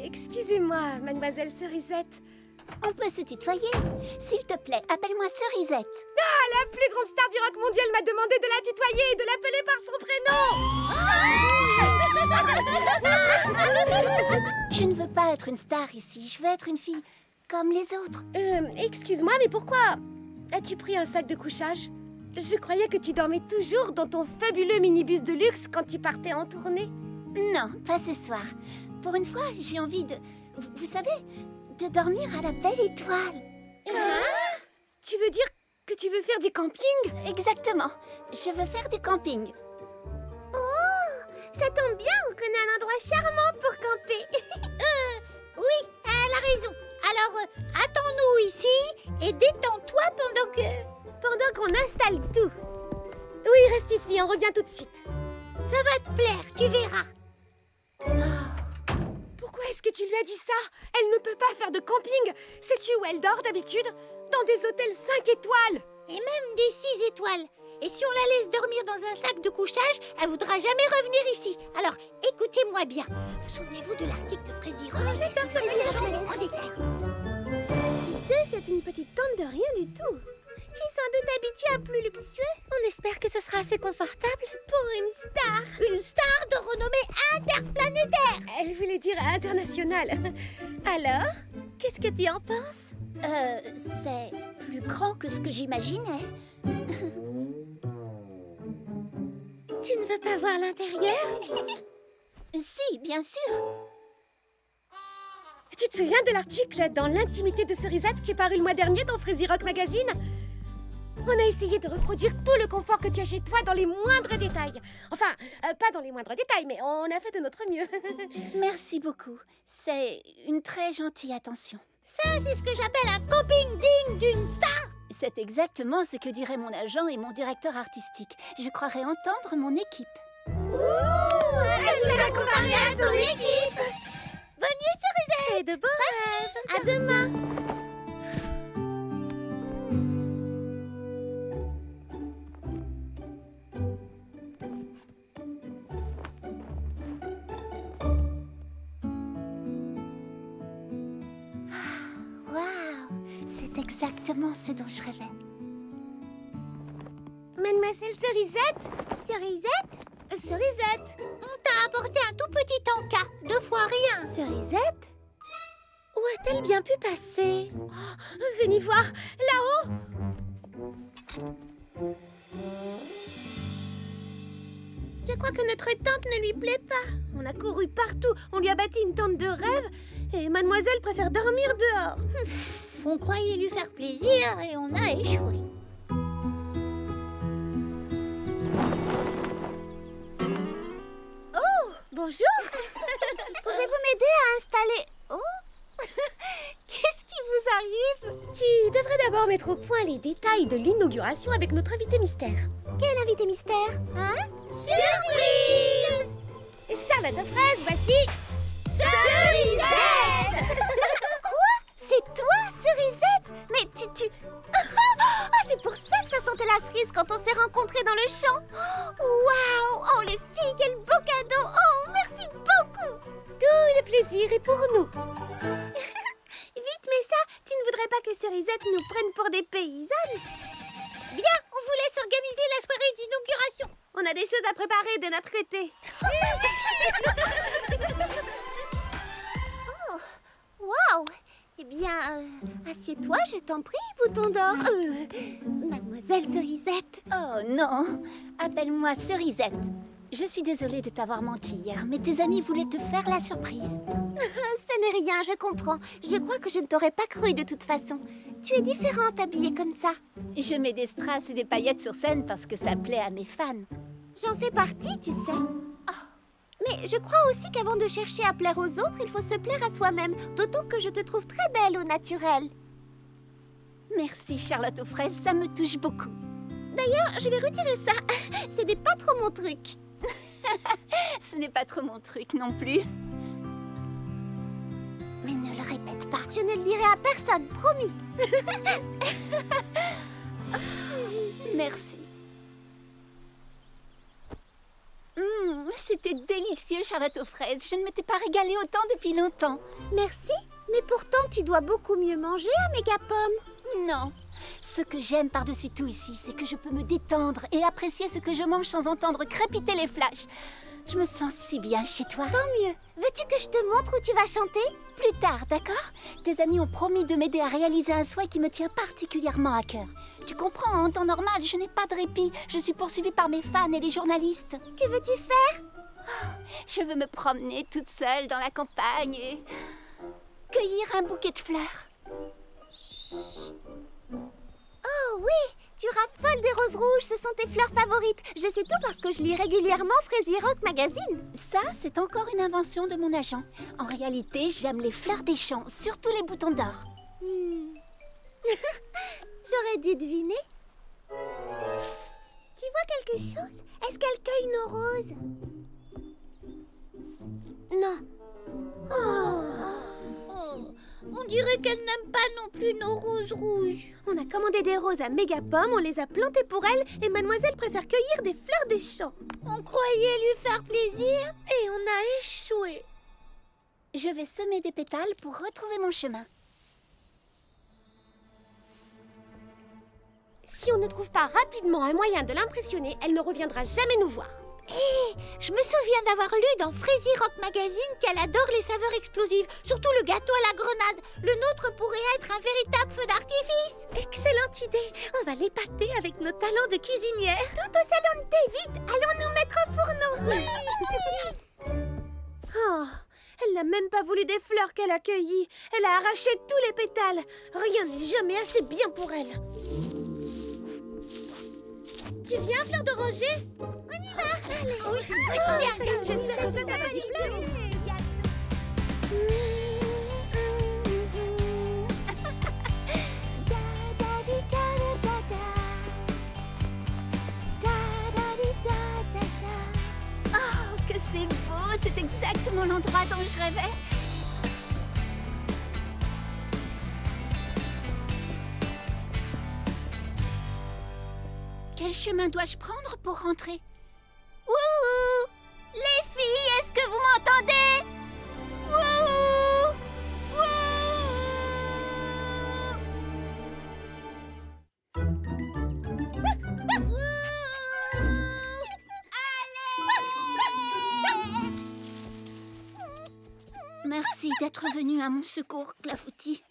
Excusez-moi, mademoiselle Cerisette. On peut se tutoyer. S'il te plaît, appelle-moi Cerisette. Ah, la plus grande star du rock mondial m'a demandé de la tutoyer et de l'appeler par son prénom. Je ne veux pas être une star ici, je veux être une fille comme les autres. Excuse-moi, mais pourquoi as-tu pris un sac de couchage? Je croyais que tu dormais toujours dans ton fabuleux minibus de luxe quand tu partais en tournée. Non, pas ce soir. Pour une fois, j'ai envie de... Vous savez, de dormir à la belle étoile. Tu veux dire que tu veux faire du camping? Exactement. Je veux faire du camping. Oh, ça tombe bien, on connaît un endroit charmant pour camper. Oui, elle a raison. Alors, attends-nous ici et détends-toi pendant qu'on installe tout. Oui, reste ici, on revient tout de suite. Ça va te plaire, tu verras. Pourquoi est-ce que tu lui as dit ça? Elle ne peut pas faire de camping. Sais-tu où elle dort d'habitude? Dans des hôtels 5 étoiles. Et même des 6 étoiles. Et si on la laisse dormir dans un sac de couchage, elle voudra jamais revenir ici. Alors, écoutez-moi bien. Vous souvenez-vous de l'article de Frésie Rock? Tu sais, c'est une petite tente de rien du tout. Tu es sans doute habitué à plus luxueux. On espère que ce sera assez confortable. Pour une star. Une star de renommée interplanétaire. Elle voulait dire internationale. Alors, qu'est-ce que tu en penses? C'est plus grand que ce que j'imaginais. Tu ne veux pas voir l'intérieur? Si, bien sûr. Tu te souviens de l'article dans l'intimité de Cerisette qui est paru le mois dernier dans Frésie Rock Magazine? On a essayé de reproduire tout le confort que tu as chez toi dans les moindres détails. Enfin, pas dans les moindres détails, mais on a fait de notre mieux. Merci beaucoup. C'est une très gentille attention. Ça, c'est ce que j'appelle un camping digne d'une star. C'est exactement ce que diraient mon agent et mon directeur artistique. Je croirais entendre mon équipe. Elle nous a comparé à son équipe. Bonne nuit, Cerisette. Et de beaux rêves. À demain. C'est exactement ce dont je rêvais. Mademoiselle Cerisette? Cerisette? Cerisette? On t'a apporté un tout petit encas, 2 fois rien. Cerisette? Où a-t-elle bien pu passer? Venez voir, là-haut. Je crois que notre tente ne lui plaît pas. On a couru partout, on lui a bâti une tente de rêve et mademoiselle préfère dormir dehors. On croyait lui faire plaisir et on a échoué. Oh, bonjour. Pouvez-vous m'aider à installer... Oh, qu'est-ce qui vous arrive? Tu devrais d'abord mettre au point les détails de l'inauguration avec notre invité mystère. Quel invité mystère? Hein? Surprise! Charlotte aux fraises, voici... Cerisette! Quoi? C'est toi, Cerisette? Mais tu... Oh, c'est pour ça que ça sentait la cerise quand on s'est rencontrés dans le champ. Waouh! Oh, les filles, quel beau cadeau! Oh, merci beaucoup! Tout le plaisir est pour nous. Vite, mais ça, tu ne voudrais pas que Cerisette nous prenne pour des paysannes? Bien, on vous laisse organiser la soirée d'inauguration. On a des choses à préparer de notre côté. Oh, waouh! Eh bien, assieds-toi, je t'en prie, bouton d'or. Mademoiselle Cerisette. Oh non, appelle-moi Cerisette. Je suis désolée de t'avoir menti hier, mais tes amis voulaient te faire la surprise. Ce n'est rien, je comprends. Je crois que je ne t'aurais pas cru de toute façon. Tu es différente habillée comme ça. Je mets des strass et des paillettes sur scène parce que ça plaît à mes fans. J'en fais partie, tu sais. Mais je crois aussi qu'avant de chercher à plaire aux autres, il faut se plaire à soi-même. D'autant que je te trouve très belle au naturel. Merci Charlotte aux fraises, ça me touche beaucoup. D'ailleurs, je vais retirer ça. Ce n'est pas trop mon truc. Ce n'est pas trop mon truc non plus. Mais ne le répète pas. Je ne le dirai à personne, promis. Merci. C'était délicieux, Charlotte aux fraises. Je ne m'étais pas régalée autant depuis longtemps. Merci, mais pourtant tu dois beaucoup mieux manger à Mégapomme. Non. Ce que j'aime par-dessus tout ici, c'est que je peux me détendre et apprécier ce que je mange sans entendre crépiter les flashs. Je me sens si bien chez toi. Tant mieux. Veux-tu que je te montre où tu vas chanter? Plus tard, d'accord? Tes amis ont promis de m'aider à réaliser un souhait qui me tient particulièrement à cœur. Tu comprends, en temps normal, je n'ai pas de répit. Je suis poursuivie par mes fans et les journalistes. Que veux-tu faire? Je veux me promener toute seule dans la campagne et cueillir un bouquet de fleurs. Oh oui, tu raffoles des roses rouges, ce sont tes fleurs favorites. Je sais tout parce que je lis régulièrement Frézy Rock Magazine. Ça, c'est encore une invention de mon agent. En réalité, j'aime les fleurs des champs, surtout les boutons d'or. J'aurais dû deviner. Tu vois quelque chose? Est-ce qu'elle cueille nos roses? Non. On dirait qu'elle n'aime pas non plus nos roses rouges. On a commandé des roses à Mégapomme, on les a plantées pour elle et mademoiselle préfère cueillir des fleurs des champs. On croyait lui faire plaisir et on a échoué. Je vais semer des pétales pour retrouver mon chemin. Si on ne trouve pas rapidement un moyen de l'impressionner, elle ne reviendra jamais nous voir. Hé, je me souviens d'avoir lu dans Frézy Rock Magazine qu'elle adore les saveurs explosives, surtout le gâteau à la grenade. Le nôtre pourrait être un véritable feu d'artifice. Excellente idée. On va l'épater avec nos talents de cuisinière. Tout au salon de thé, vite. Allons nous mettre au fourneau. Oh, elle n'a même pas voulu des fleurs qu'elle a cueillies. Elle a arraché tous les pétales. Rien n'est jamais assez bien pour elle. Tu viens, fleur d'oranger? On y va. Allez, oui, c'est une bonne idée. J'espère que ça va lui plaire. Oh, que c'est beau! C'est exactement l'endroit dont je rêvais. Quel chemin dois-je prendre pour rentrer? Wouhou! Les filles, est-ce que vous m'entendez? Wouhou! Merci d'être venu à mon secours, Clafoutis.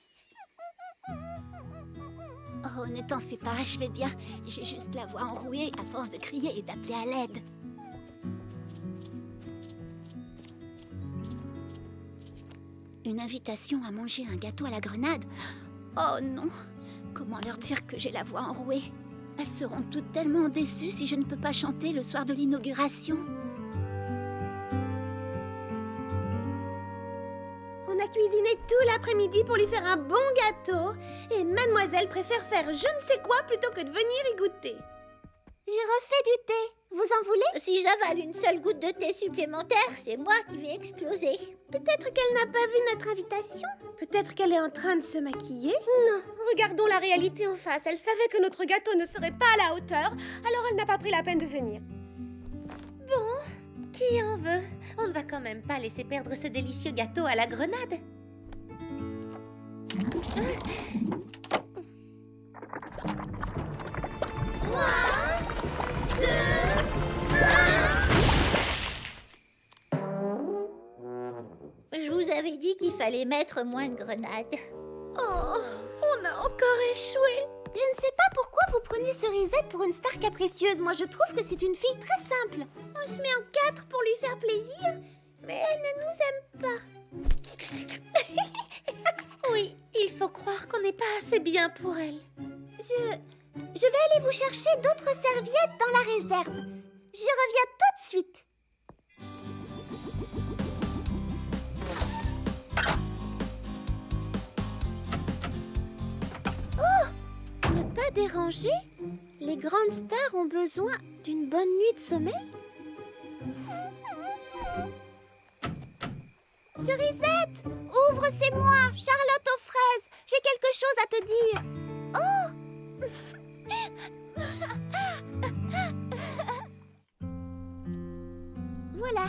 Oh, ne t'en fais pas, je vais bien. J'ai juste la voix enrouée à force de crier et d'appeler à l'aide. Une invitation à manger un gâteau à la grenade? Oh non! Comment leur dire que j'ai la voix enrouée? Elles seront toutes tellement déçues si je ne peux pas chanter le soir de l'inauguration. On a cuisiné tout l'après-midi pour lui faire un bon gâteau. Et mademoiselle préfère faire je ne sais quoi plutôt que de venir y goûter. J'ai refait du thé. Vous en voulez? Si j'avale une seule goutte de thé supplémentaire, c'est moi qui vais exploser. Peut-être qu'elle n'a pas vu notre invitation. Peut-être qu'elle est en train de se maquiller. Non, regardons la réalité en face. Elle savait que notre gâteau ne serait pas à la hauteur, alors elle n'a pas pris la peine de venir. Bon, qui en veut? On ne va quand même pas laisser perdre ce délicieux gâteau à la grenade. Je vous avais dit qu'il fallait mettre moins de grenades. Oh, on a encore échoué. Je ne sais pas pourquoi vous prenez Cerisette pour une star capricieuse. Moi, je trouve que c'est une fille très simple. On se met en 4 pour lui faire plaisir, mais elle ne nous aime pas. Oui, il faut croire qu'on n'est pas assez bien pour elle. Je vais aller vous chercher d'autres serviettes dans la réserve. Je reviens tout de suite. Oh! Ne pas déranger? Les grandes stars ont besoin d'une bonne nuit de sommeil? Cerisette! Ouvre, c'est moi, Charlotte aux fraises. J'ai quelque chose à te dire. Oh! Voilà.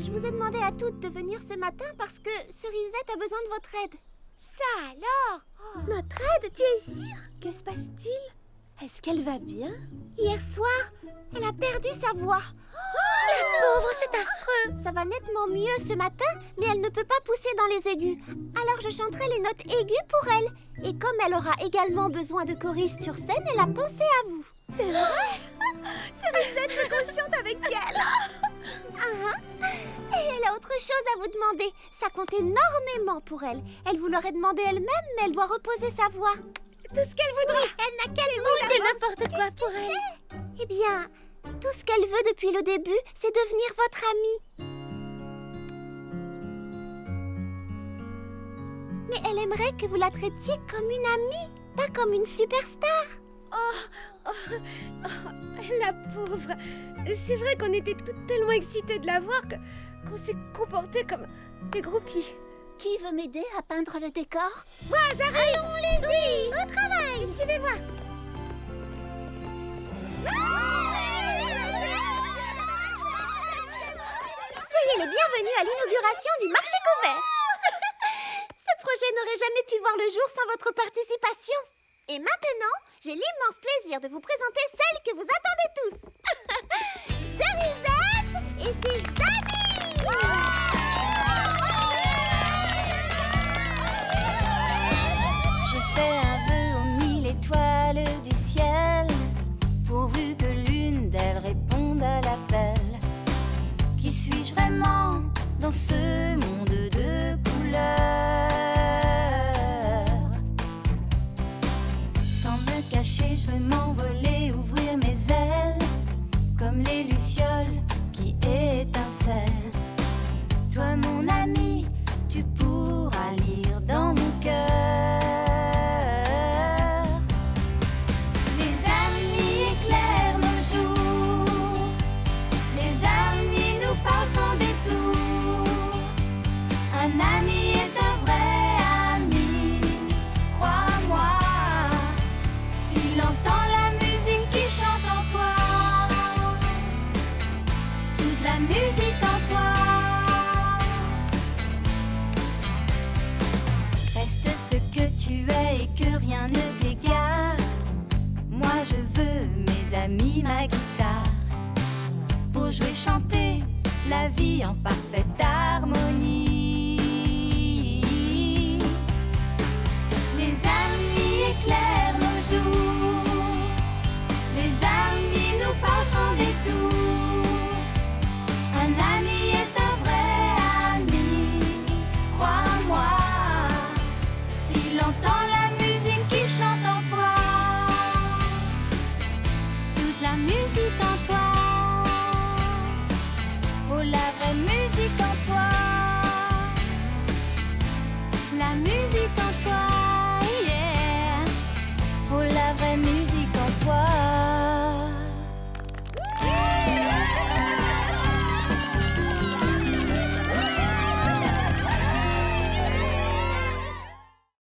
Je vous ai demandé à toutes de venir ce matin parce que Cerisette a besoin de votre aide. Ça alors? Notre aide, tu es sûre? Que se passe-t-il? Est-ce qu'elle va bien? Hier soir, elle a perdu sa voix. La pauvre, c'est affreux. Ça va nettement mieux ce matin, mais elle ne peut pas pousser dans les aigus. Alors je chanterai les notes aiguës pour elle. Et comme elle aura également besoin de choristes sur scène, elle a pensé à vous. C'est vrai? Cerisette veut qu'on chante avec elle. Et elle a autre chose à vous demander. Ça compte énormément pour elle. Elle vous l'aurait demandé elle-même, mais elle doit reposer sa voix. Tout ce qu'elle voudrait. Elle n'a qu'à demander n'importe quoi pour elle. Eh bien, tout ce qu'elle veut depuis le début, c'est devenir votre amie. Mais elle aimerait que vous la traitiez comme une amie, pas comme une superstar. La pauvre. C'est vrai qu'on était toutes tellement excitées de la voir qu'on s'est comporté comme des groupies. Qui veut m'aider à peindre le décor? Moi, j'arrive. Allons les oui, au travail. Suivez-moi. Soyez les bienvenus à l'inauguration du marché couvert. Ce projet n'aurait jamais pu voir le jour sans votre participation. Et maintenant, j'ai l'immense plaisir de vous présenter celle que vous attendez tous. Cerisette et ses amis. J'ai fait un vœu aux 1000 étoiles du ciel, pourvu que l'une d'elles réponde à l'appel. Qui suis-je vraiment dans ce monde de couleurs? Sans me cacher, je veux m'envoler, ouvrir mes ailes, comme les lucioles qui étincellent. Toi, mon ami, tu pourras lire dans mon cœur. Les amis éclairent nos jours, les amis nous parlent sans détour. Un ami est un vrai ami, crois-moi, s'il entend la musique qui chante en toi, toute la musique en toi. Reste ce que tu es et que rien ne t'égare. Moi je veux mes amis, ma guitare, pour jouer, chanter la vie en parfaite harmonie.